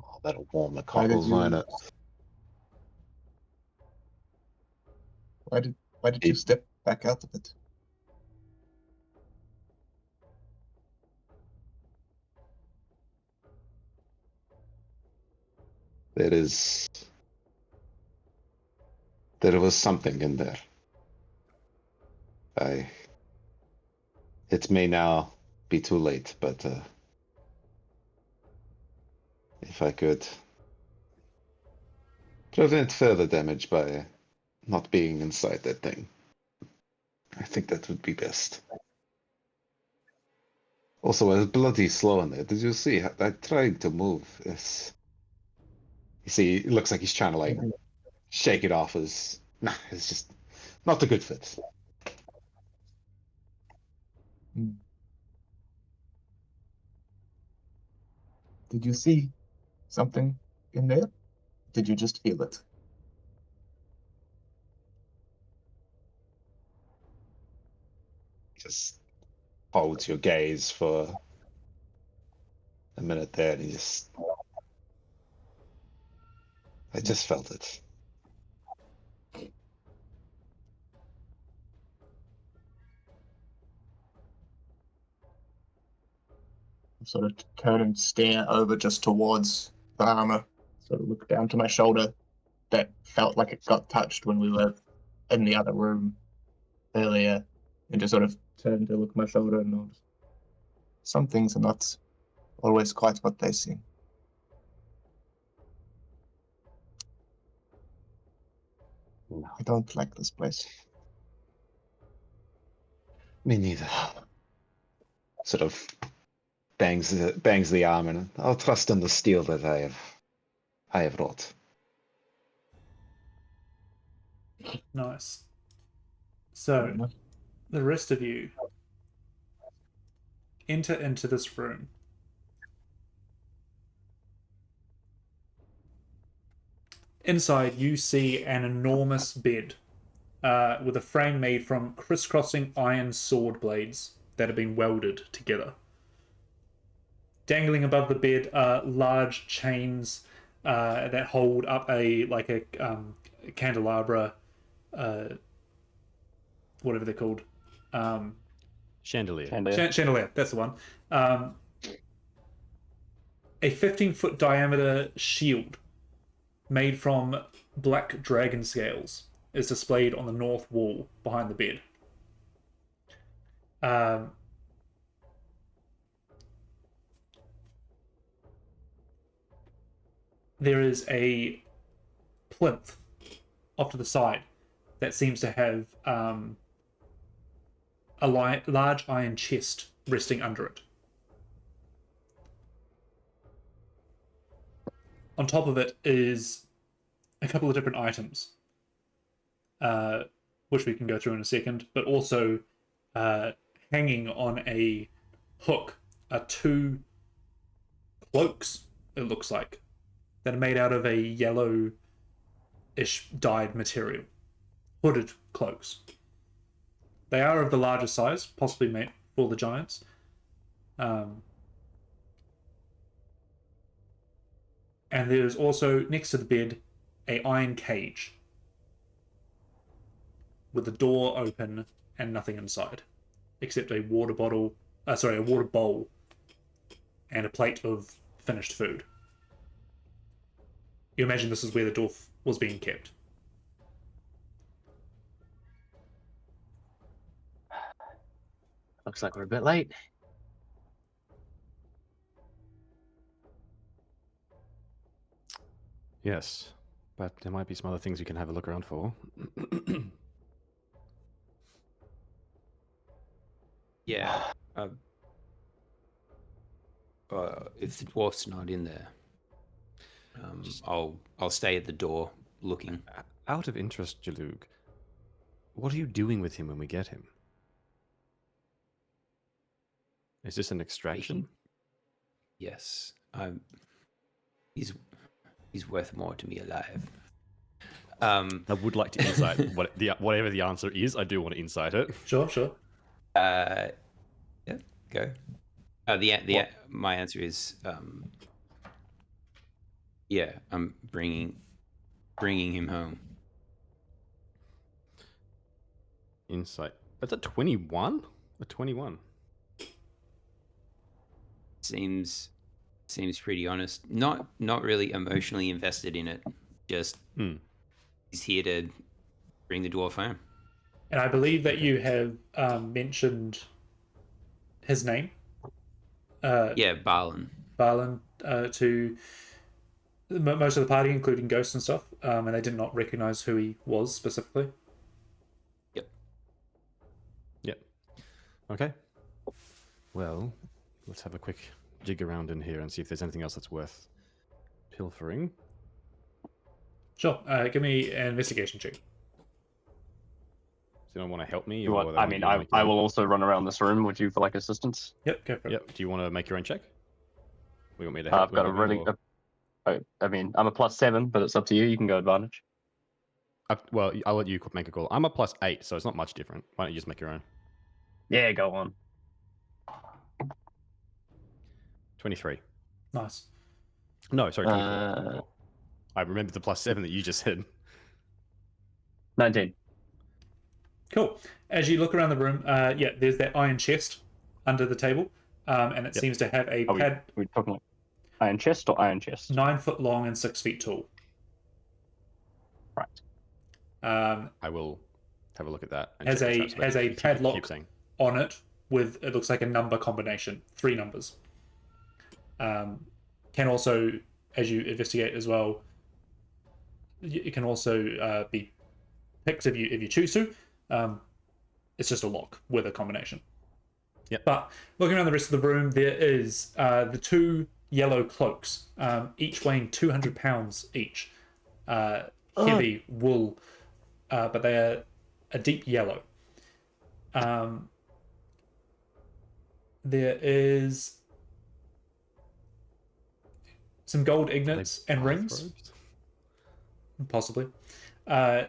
Oh, that'll warm the Why did cockles, won't you? it? Why did you step back out of it? There is. There was something in there. It may now be too late, but if I could prevent further damage by not being inside that thing, I think that would be best. Also, I was bloody slow in there. Did you see? I tried to move. You see, it looks like he's trying to like shake it off as nah. It's just not a good fit. Hmm. Did you see something in there? Did you just feel it? Just holds your gaze for a minute there, and I just felt it. Sort of turn and stare over just towards the armor. Sort of look down to my shoulder that felt like it got touched when we were in the other room earlier, and just sort of turn to look at my shoulder and nod. Some things are not always quite what they seem. No. I don't like this place. Me neither. Sort of bangs the arm, and I'll trust in the steel that I have wrought. Nice. Fair So, enough. the rest of you enter into this room, inside you see an enormous bed with a frame made from crisscrossing iron sword blades that have been welded together. Dangling above the bed are large chains that hold up a candelabra, whatever they're called. Chandelier. Chandelier, that's the one. A 15-foot diameter shield made from black dragon scales is displayed on the north wall behind the bed. There is a plinth off to the side that seems to have a large iron chest resting under it. On top of it is a couple of different items, which we can go through in a second, but also hanging on a hook are two cloaks, it looks like, that are made out of a yellow-ish dyed material. Hooded cloaks. They are of the larger size, possibly made for the giants. And there's also, next to the bed, a iron cage with the door open and nothing inside, except a water bowl, and a plate of finished food. You imagine this is where the dwarf was being kept. Looks like we're a bit late. Yes, but there might be some other things we can have a look around for. Yeah. If the dwarf's not in there, I'll stay at the door looking. Out of interest, Jalug, what are you doing with him when we get him? Is this an extraction? Yes. He's worth more to me alive. I would like to insight whatever the answer is. I do want to insight it. Sure. Yeah, go. My answer is yeah, I'm bringing him home. Insight. That's a 21? A 21. Seems pretty honest. Not really emotionally invested in it. Just he's here to bring the dwarf home. And I believe that you have mentioned his name. Yeah, Balin. Balin, to most of the party, including ghosts and stuff, and they did not recognize who he was specifically. Yep. Okay. Well, let's have a quick jig around in here and see if there's anything else that's worth pilfering. Sure. Give me an investigation check. Does anyone want to help me? I will also run around this room. Would you for like assistance? Yep, go for it. Yep. Do you want to make your own check? We want me to help? I've got a really. I'm a +7, but it's up to you. You can go advantage. Well, I'll let you make a call. I'm a +8, so it's not much different. Why don't you just make your own? Yeah, go on. 23. Nice. No, sorry, 24. I remember the +7 that you just said. 19. Cool. As you look around the room, there's that iron chest under the table, and it seems to have a pad. We're talking like iron chest or iron chest? 9 foot long and 6 feet tall. Right. I will have a look at that. And has check a padlock keep saying. on it with, it looks like a number combination, 3 numbers. Can also, as you investigate as well, it can also be picked if you choose to. It's just a lock with a combination. Yep. But looking around the rest of the room, there is the 2 yellow cloaks, each weighing 200 pounds each. Heavy wool, but they are a deep yellow. there is some gold Are they ingots and rings, bathrobes? possibly. Is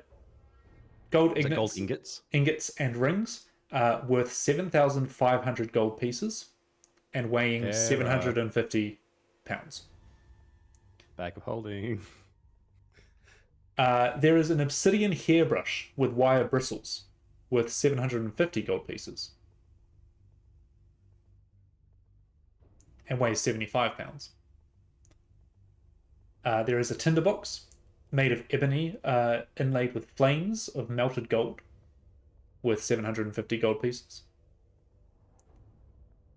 Gold it ingots, gold ingots? ingots and rings worth 7,500 gold pieces and weighing Hera. 750 pounds. Bag of holding. There is an obsidian hairbrush with wire bristles worth 750 gold pieces and weighs 75 pounds. There is a tinderbox made of ebony inlaid with flames of melted gold worth 750 gold pieces.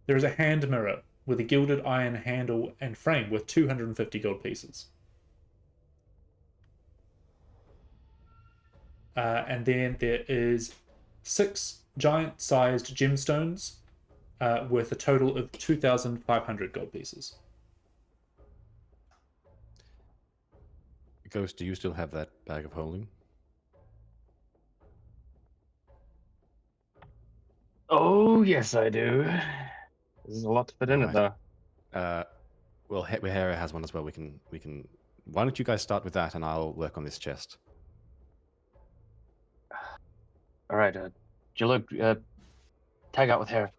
There is a hand mirror with a gilded iron handle and frame worth 250 gold pieces. And then there is 6 giant-sized gemstones worth a total of 2,500 gold pieces. Ghost, do you still have that bag of holding? Oh, yes, I do. There's a lot to fit in it, Right. though. Well, Hera has one as well. We can. Why don't you guys start with that, and I'll work on this chest. All right, Jaluk, tag out with her.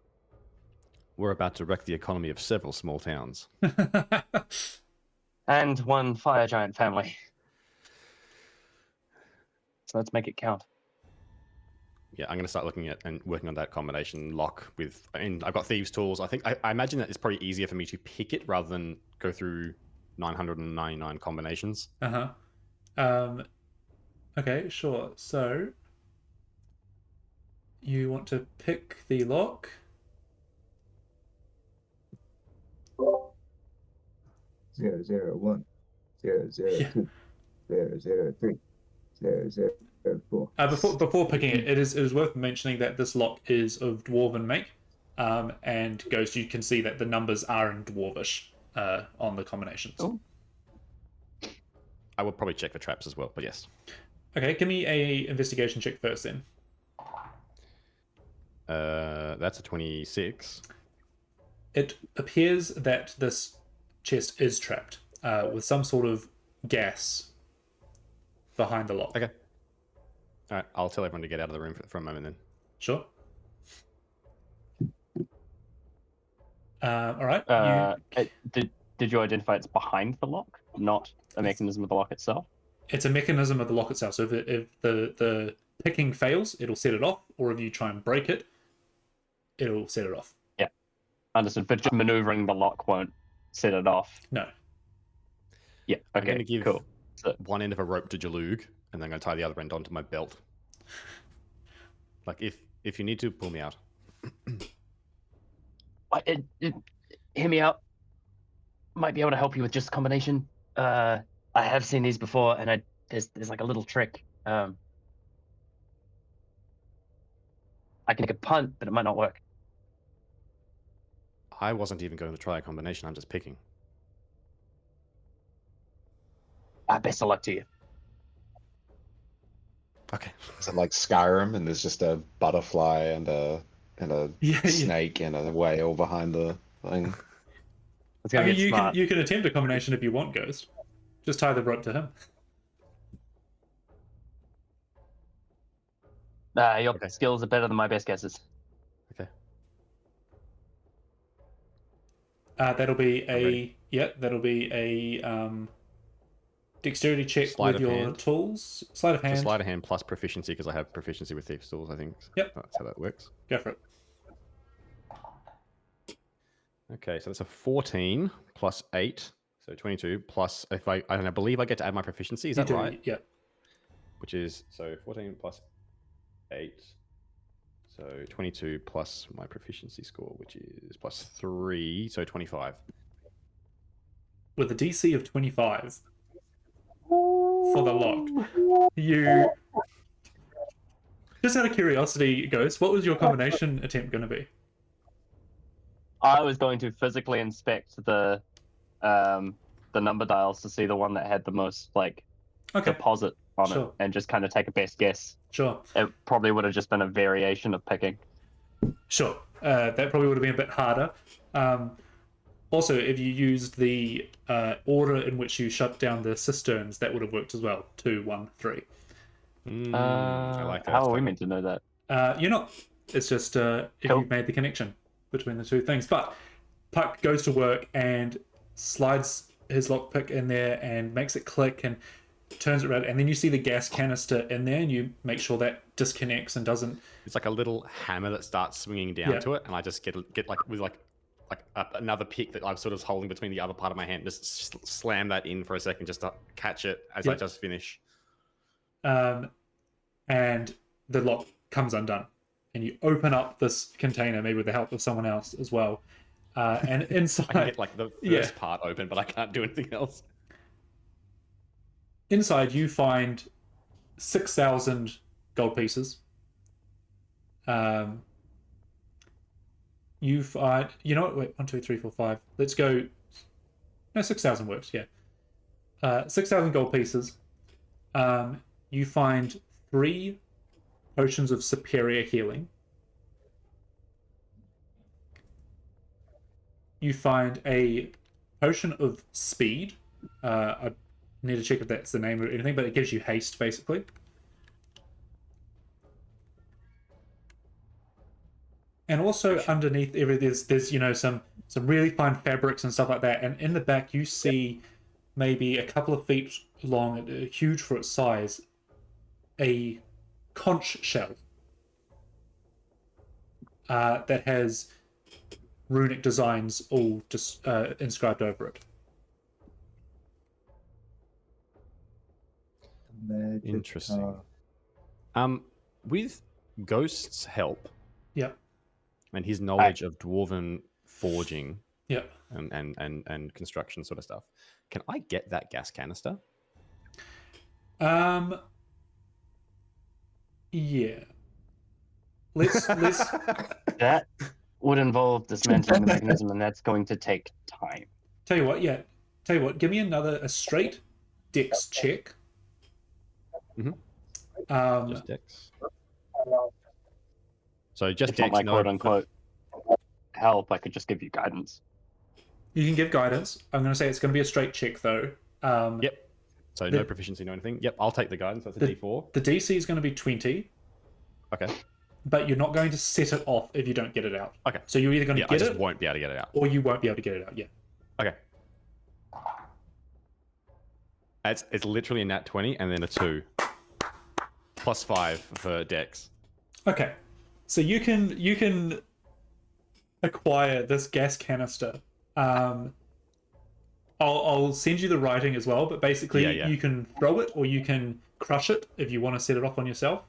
We're about to wreck the economy of several small towns. And one fire giant family. So let's make it count. Yeah, I'm going to start looking at and working on that combination lock with. I mean, I've got thieves' tools. I imagine that it's probably easier for me to pick it rather than go through 999 combinations. Okay, sure. So you want to pick the lock. 001, 002, 003, 004. Before picking it, it is worth mentioning that this lock is of dwarven make, and Ghost, you can see that the numbers are in dwarvish on the combinations. Oh. I will probably check for traps as well, but yes. Okay, give me a investigation check first then. That's a 26. It appears that this chest is trapped with some sort of gas behind the lock. Okay. All right, I'll tell everyone to get out of the room for a moment then. Sure. All right. Did you identify it's behind the lock, not a mechanism of the lock itself? It's a mechanism of the lock itself. So if the picking fails, it'll set it off, or if you try and break it, it'll set it off. Yeah, understood. But just maneuvering the lock won't set it off. No. Yeah. I'm Okay. going to give Cool. one end of a rope to Jalug, and then I'm going to tie the other end onto my belt. Like, if you need to, pull me out. Hear me out. Might be able to help you with just a combination. I have seen these before, and there's like a little trick. I can take a punt, but it might not work. I wasn't even going to try a combination. I'm just picking. Best of luck to you. Okay. Is it like Skyrim and there's just a butterfly and a snake and a whale behind the thing? Let's go get smart. you can attempt a combination if you want, Ghost. Just tie the rope to him. Your skills are better than my best guesses. Okay. That'll be a dexterity check Sleight with of your hand. tools. Sleight of hand. Just sleight of hand plus proficiency because I have proficiency with thieves' tools. I think. Yep. That's how that works. Go for it. Okay, so that's a 14 plus 8, so 22 plus if I believe I get to add my proficiency. Is that right? Yeah. Which is so 14 plus 8, so 22 plus my proficiency score, which is plus 3, so 25. With a DC of 25 for the lock, you. Just out of curiosity, Ghost, what was your combination attempt going to be? I was going to physically inspect the number dials to see the one that had the most deposit on it, and just kind of take a best guess. Sure. It probably would have just been a variation of picking. Sure. That probably would have been a bit harder. Also, if you used the order in which you shut down the cisterns, that would have worked as well. 2, 1, 3. I like that. How are we meant to know that? You're not. It's just if Cool. you've made the connection between the two things. But Puck goes to work and slides his lockpick in there and makes it click and turns it around. And then you see the gas canister in there and you make sure that disconnects and doesn't. It's like a little hammer that starts swinging down Yeah. to it, and I just get like with another pick that I'm sort of holding between the other part of my hand. Just slam that in for a second, just to catch it as I Yep. just finish. And the lock comes undone. And you open up this container, maybe with the help of someone else as well. And inside, I can get like the first Yeah. part open, but I can't do anything else. inside you find 6,000 gold pieces. You find, you know what? Wait, 1, 2, 3, 4, 5. Let's go. No, 6,000 works. Yeah, 6,000 gold pieces. You find 3 potions of superior healing. You find a potion of speed. I need to check if that's the name or anything, but it gives you haste basically. And also underneath there's some really fine fabrics and stuff like that. And in the back you see maybe a couple of feet long, huge for its size, a conch shell that has runic designs all just inscribed over it. Interesting. With Ghost's help Yep. and his knowledge of dwarven forging Yep. and construction sort of stuff, can I get that gas canister? Yeah. Let's That would involve dismantling the mechanism, and that's going to take time. tell you what. Yeah, tell you what. Give me a straight dex check. Mhm. Um, Just Dex. So just It's not Dex, my no quote unquote help. I could just give you guidance. you can give guidance. I'm going to say it's going to be a straight check though. Yep. So no proficiency, no anything. Yep, I'll take the guidance. That's a D4. The DC is going to be 20, Okay. but you're not going to set it off if you don't get it out. Okay. So you're either going to Yeah, I get just it won't be able to get it out. or you won't be able to get it out. Yeah. Okay. It's literally a nat 20 and then a 2. Plus 5 for Dex. Okay. So you can acquire this gas canister. I'll send you the writing as well, but basically Yeah. you can throw it or you can crush it if you want to set it off on yourself.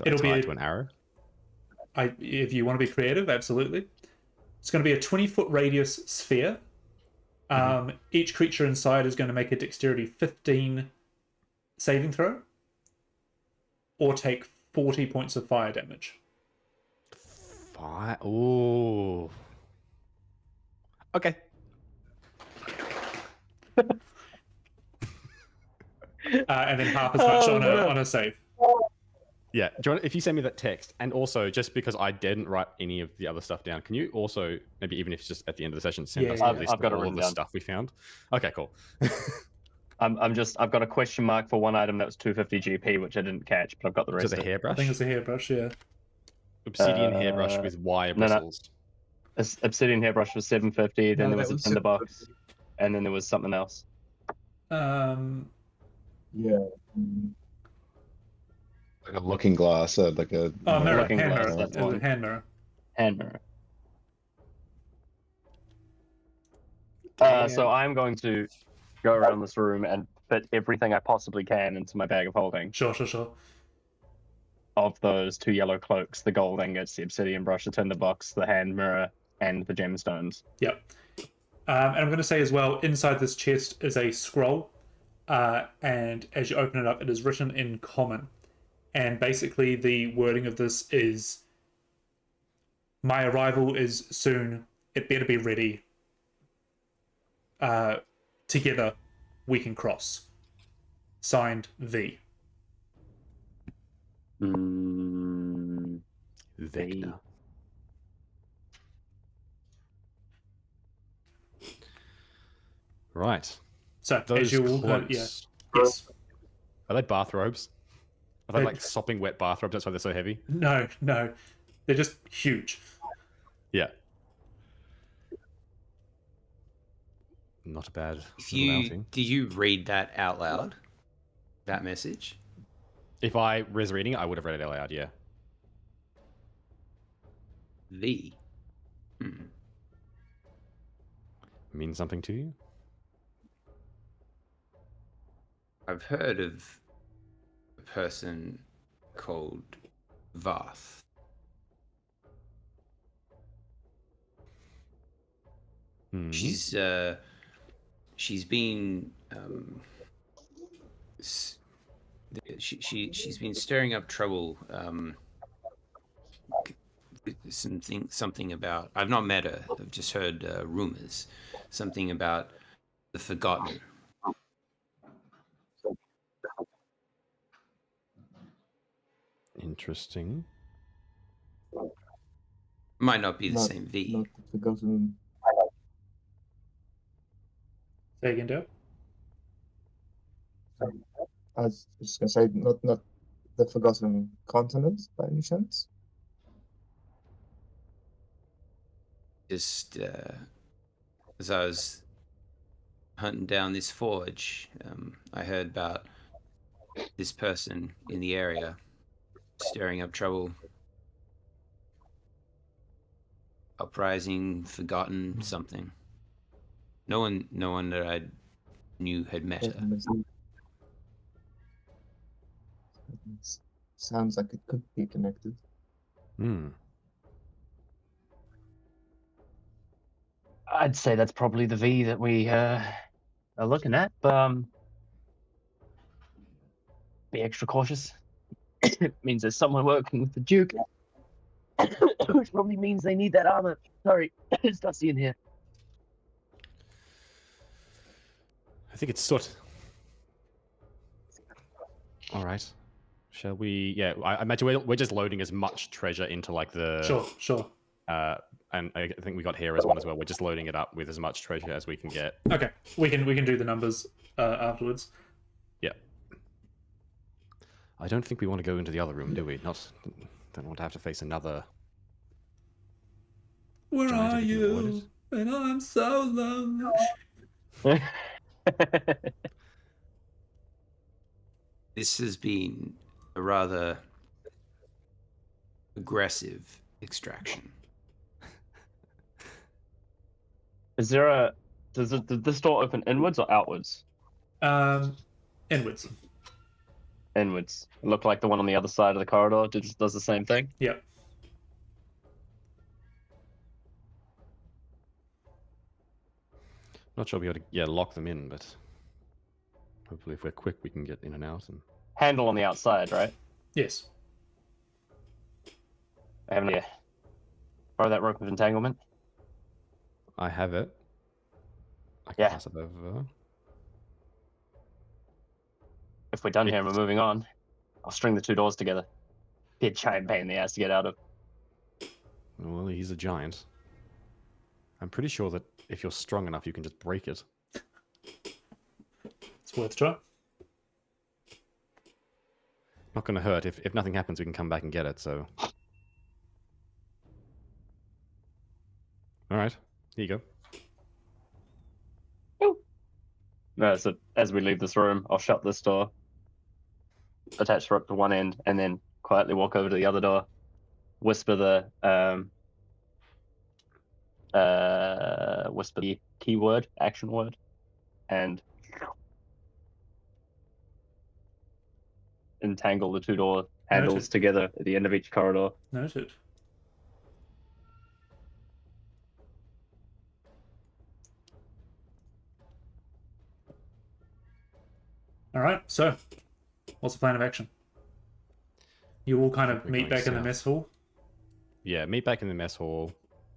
It'll be to an arrow. If you want to be creative, absolutely. It's going to be a 20-foot radius sphere. Each creature inside is going to make a dexterity 15 saving throw or take 40 points of fire damage. Ooh. Okay. And then half as much on a save. Yeah. Do you want, if you send me that text, and also just because I didn't write any of the other stuff down, can you also maybe even if it's just at the end of the session send us Yeah, a list I've got of it all of written the down. stuff we found? Okay, cool. I've got a question mark for one item that was 250 GP, which I didn't catch, but I've got the So rest. the of it. I hairbrush, think it's a hairbrush, yeah. obsidian hairbrush with wire no. bristles. Obsidian hairbrush was 750. Then No, there that was a was tinderbox, and then there was something else. Yeah. Like a looking glass, like a Mirror, Looking hand glass, mirror. that's It was a one. hand mirror. Hand mirror. Damn. So I'm going to go around this room and fit everything I possibly can into my bag of holding. Sure. Of those 2 yellow cloaks, the gold ingots, the obsidian brush, the tinderbox, the hand mirror, and the gemstones. Yep. And I'm going to say as well, inside this chest is a scroll, and as you open it up, it is written in common. And basically, the wording of this is, "My arrival is soon. It better be ready. Together, we can cross." Signed, V. Mm, Vecna. Right. So as Those you all go, cloaks. yes, Are they bathrobes? Are they They- like sopping wet bathrobes? That's why they're so heavy. no, they're just huge. Yeah. Not a bad If little you outing. did you read that out loud? That message? If I was reading it, I would have read it out loud. Yeah. V. Hmm. Mean something to you? I've heard of a person called Varth. Hmm. She's been she's been stirring up trouble. Something about, I've not met her. I've just heard rumors. Something about the Forgotten. Interesting. Might not be the Not- same V. Not the forgotten. Say again, Dale. I was just gonna say, not the forgotten continent by any chance. Just as I was hunting down this forge, I heard about this person in the area stirring up trouble. Uprising, forgotten, something. No one that I knew had met her. Sounds like it could be connected. Hmm. I'd say that's probably the V that we are looking at. But be extra cautious. It means there's someone working with the Duke, which probably means they need that armor. Sorry, it's dusty in here. I think it's soot. All right. Shall we? Yeah, I imagine we're just loading as much treasure into like the. Sure. And I think we got here as one as well. We're just loading it up with as much treasure as we can get. Okay, we can do the numbers afterwards. Yeah. I don't think we want to go into the other room, do we? Don't want to have to face another. Where Giant are everything you? ordered. And I'm so lonely. This has been a rather aggressive extraction. Is there a does this door open inwards or outwards? Inwards. Inwards. It looked like the one on the other side of the corridor does the same thing. Yep. Not sure we'll be able to lock them in, but hopefully if we're quick we can get in and out. And Handle on the outside, right? Yes. I have an idea. Borrow that rope of entanglement. I have it. I can Yeah. pass it over. If we're done here and we're moving on, I'll string the two doors together. Be a giant pain in the ass to get out of. Well, he's a giant. I'm pretty sure that if you're strong enough, you can just break it. It's worth a try. Not going to hurt. If nothing happens, we can come back and get it, so... Alright, here you go. No, so as we leave this room, I'll shut this door, attach the rope to one end, and then quietly walk over to the other door, whisper the keyword, action word, and entangle the two door handles Noted. together at the end of each corridor. Noted. All right. So, what's the plan of action? You all kind of We're meet going back in the south. mess hall. Yeah, meet back in the mess hall,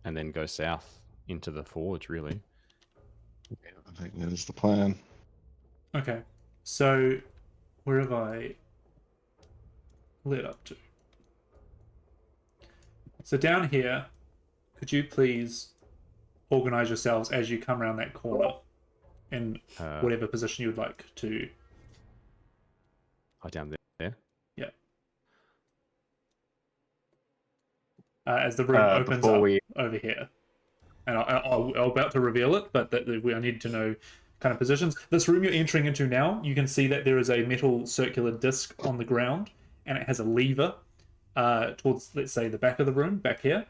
and then go south into the forge, really. I think that is the plan. Okay. So, where have I led up to? So down here, could you please organize yourselves as you come around that corner? in Uh, whatever position you would like to. Down there. Yeah. As the room opens before up we over here, and I'm about to reveal it, but I need to know kind of positions. This room you're entering into now, you can see that there is a metal circular disc on the ground, and it has a lever towards, let's say, the back of the room, back here.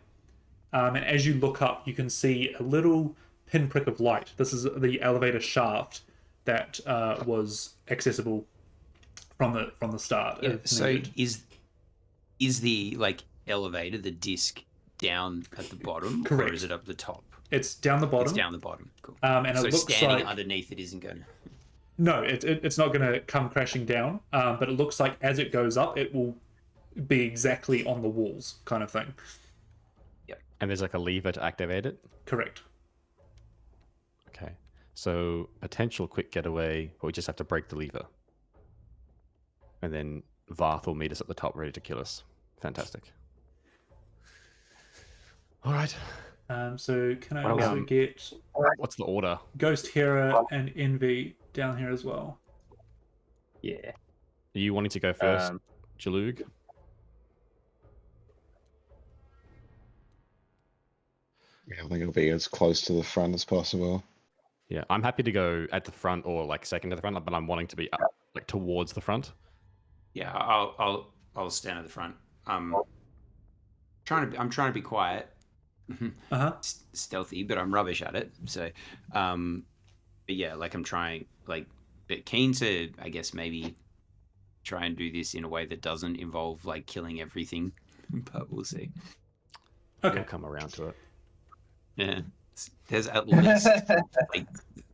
And as you look up, you can see a little pinprick of light. This is the elevator shaft that was accessible from the start. Yeah, if so needed. is the like elevator, the disc down at the bottom, or Correct. is it up the top? It's down the bottom. It's down the bottom. Cool. And So it looks standing like underneath it isn't going to. no, it's not going to come crashing down. But it looks like as it goes up, it will be exactly on the walls, kind of thing. And there's like a lever to activate it. Correct. Okay. So potential quick getaway, but we just have to break the lever. And then Varth will meet us at the top, ready to kill us. Fantastic. All right. So can I Well, also get What's the order? Ghost Hera and Envy down here as well? yeah. Are you wanting to go first, Jalug? Yeah, I think it'll be as close to the front as possible. Yeah, I'm happy to go at the front or like second to the front, but I'm wanting to be up, like towards the front. Yeah, I'll stand at the front. I'm trying to be quiet, stealthy, but I'm rubbish at it. So, but yeah, like I'm trying, like, but keen to, I guess, maybe try and do this in a way that doesn't involve like killing everything. But we'll see. Okay. We'll come around to it. Yeah, there's at least like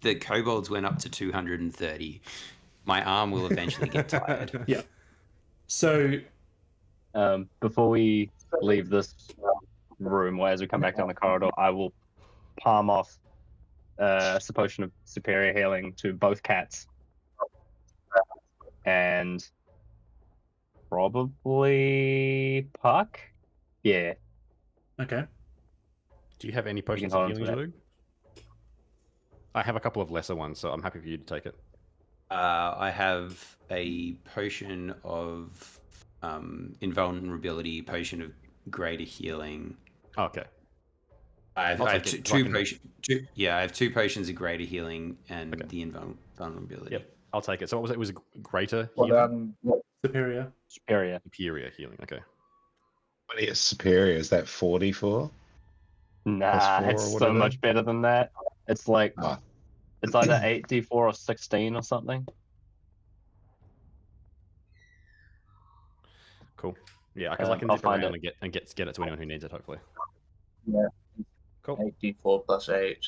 the kobolds went up to 230. My arm will eventually get tired. Yeah. So Before we leave this room, or as we come back down the corridor, I will palm off a potion of superior healing to both cats, and probably Puck. Yeah. okay. Do you have any potions hold of on to healing, Jalug? I have a couple of lesser ones, so I'm happy for you to take it. I have a potion of invulnerability, potion of greater healing. Oh, okay. I have take two, it so I can- potions. Yeah, I have 2 potions of greater healing and Okay. the invulnerability. Yep. I'll take it. So what was it? It was greater What, healing? Superior. Superior. Superior healing. Okay. What is superior? Is that 44? Nah, 4 or it's so whatever? much better than that. It's like Ah. it's either 8d4 or 16 or something. Cool. Yeah, because I can I'll dip find around it. and get it to anyone who needs it. Hopefully. Yeah. Cool. 8d4 plus 8.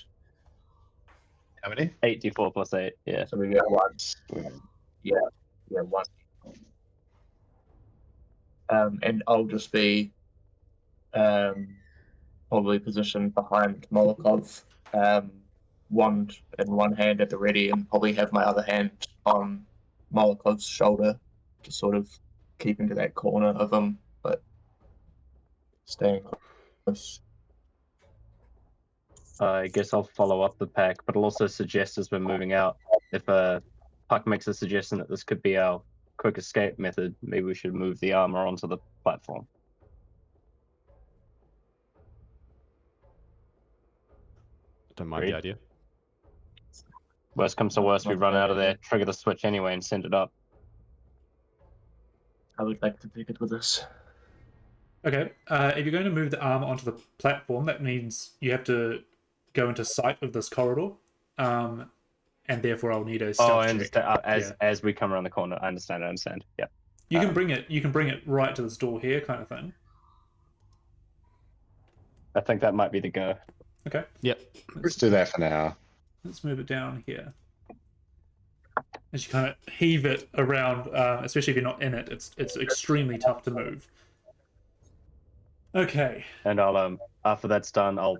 How many? 8d4 plus 8. Yeah. So we get 1. Yeah, 1. And I'll just be probably positioned behind Molokov, wand in one hand at the ready, and probably have my other hand on Molokov's shoulder to sort of keep into that corner of him, but staying close. I guess I'll follow up the pack, but I'll also suggest as we're moving out, if Puck makes a suggestion that this could be our quick escape method, maybe we should move the armor onto the platform. Don't mind Agreed. the idea. Worst comes to worst, we run out of there, trigger the switch anyway, and send it up. I would like to take it with us. Okay. If you're going to move the armor onto the platform, that means you have to go into sight of this corridor, and therefore I'll need a stealth Oh, I check. understand. As we come around the corner, I understand. Yeah. You can bring it. You can bring it right to this door here, kind of thing. I think that might be the go. Okay. Yep. Let's do that for now. Let's move it down here. As you kind of heave it around, especially if you're not in it, it's extremely tough to move. Okay. And I'll after that's done, I'll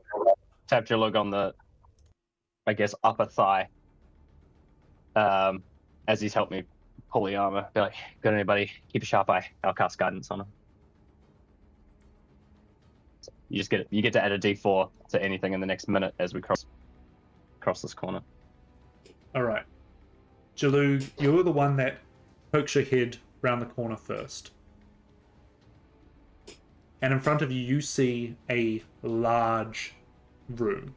tap Jalug on the, I guess, upper thigh. As he's helped me pull the armor. Be like, got anybody? Keep a sharp eye. I'll cast guidance on him. So you get to add a D4 to anything in the next minute as we cross this corner. All right. Jalou, you're the one that pokes your head round the corner first. And in front of you, you see a large room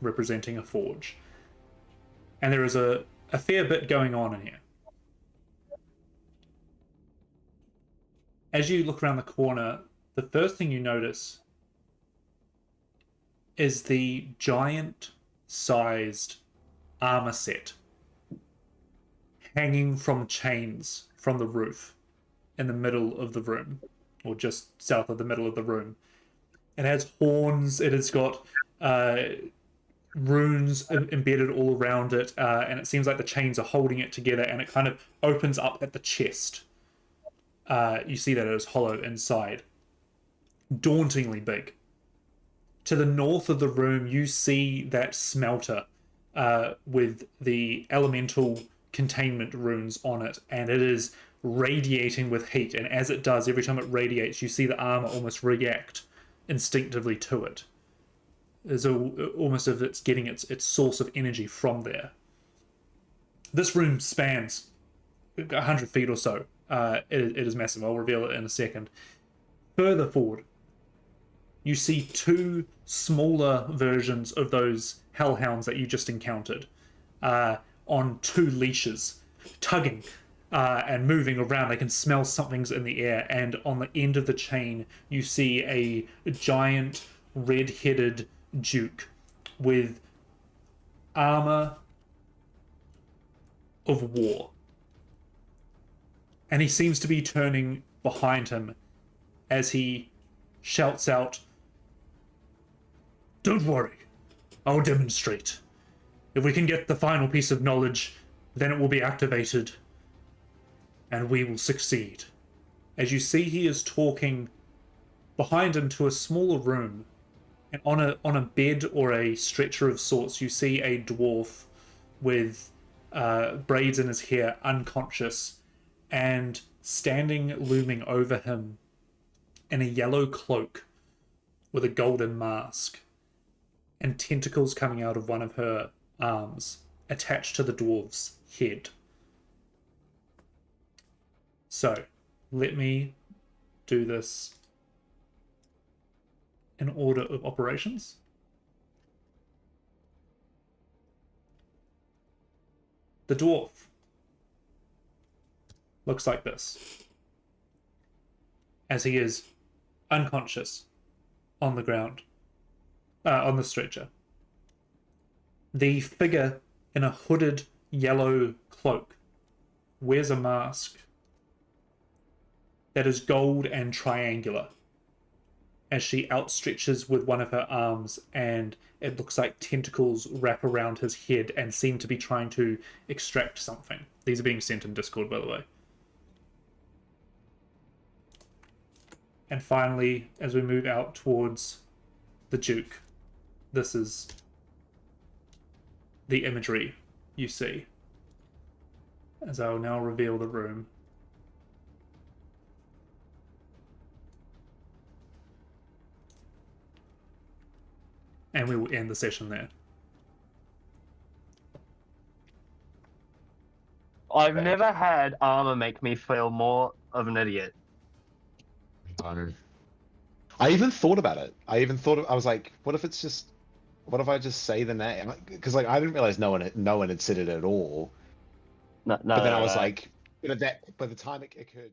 representing a forge. And there is a fair bit going on in here. As you look around the corner, the first thing you notice is the giant-sized armor set hanging from chains from the roof in the middle of the room, or just south of the middle of the room. It has horns, it has got runes embedded all around it, and it seems like the chains are holding it together, and it kind of opens up at the chest. You see that it is hollow inside. Dauntingly big. To the north of the room, you see that smelter with the elemental containment runes on it, and it is radiating with heat. And as it does, every time it radiates, you see the armor almost react instinctively to it. It's almost as if it's getting its source of energy from there. This room spans 100 feet or so. It is massive. I'll reveal it in a second. Further forward, you see two smaller versions of those hellhounds that you just encountered on two leashes, tugging and moving around. They can smell something's in the air, and on the end of the chain, you see a giant red-headed duke with armor of war. And he seems to be turning behind him as he shouts out, "Don't worry, I'll demonstrate. If we can get the final piece of knowledge, then it will be activated, and we will succeed." As you see, he is talking behind him to a smaller room, and on a bed or a stretcher of sorts, you see a dwarf with braids in his hair, unconscious, and standing looming over him in a yellow cloak with a golden mask and tentacles coming out of one of her arms attached to the dwarf's head. So, let me do this in order of operations. The dwarf looks like this, as he is unconscious on the ground, on the stretcher. The figure in a hooded yellow cloak wears a mask that is gold and triangular, as she outstretches with one of her arms, and it looks like tentacles wrap around his head and seem to be trying to extract something. These are being sent in Discord, by the way. And finally, as we move out towards the Duke, this is the imagery you see. As I will now reveal the room. And we will end the session there. I've never had armor make me feel more of an idiot. I even thought about it. I was like, what if I just say the name? Because like I didn't realize no one had said it at all. No, But then I was no. like, by the time it occurred.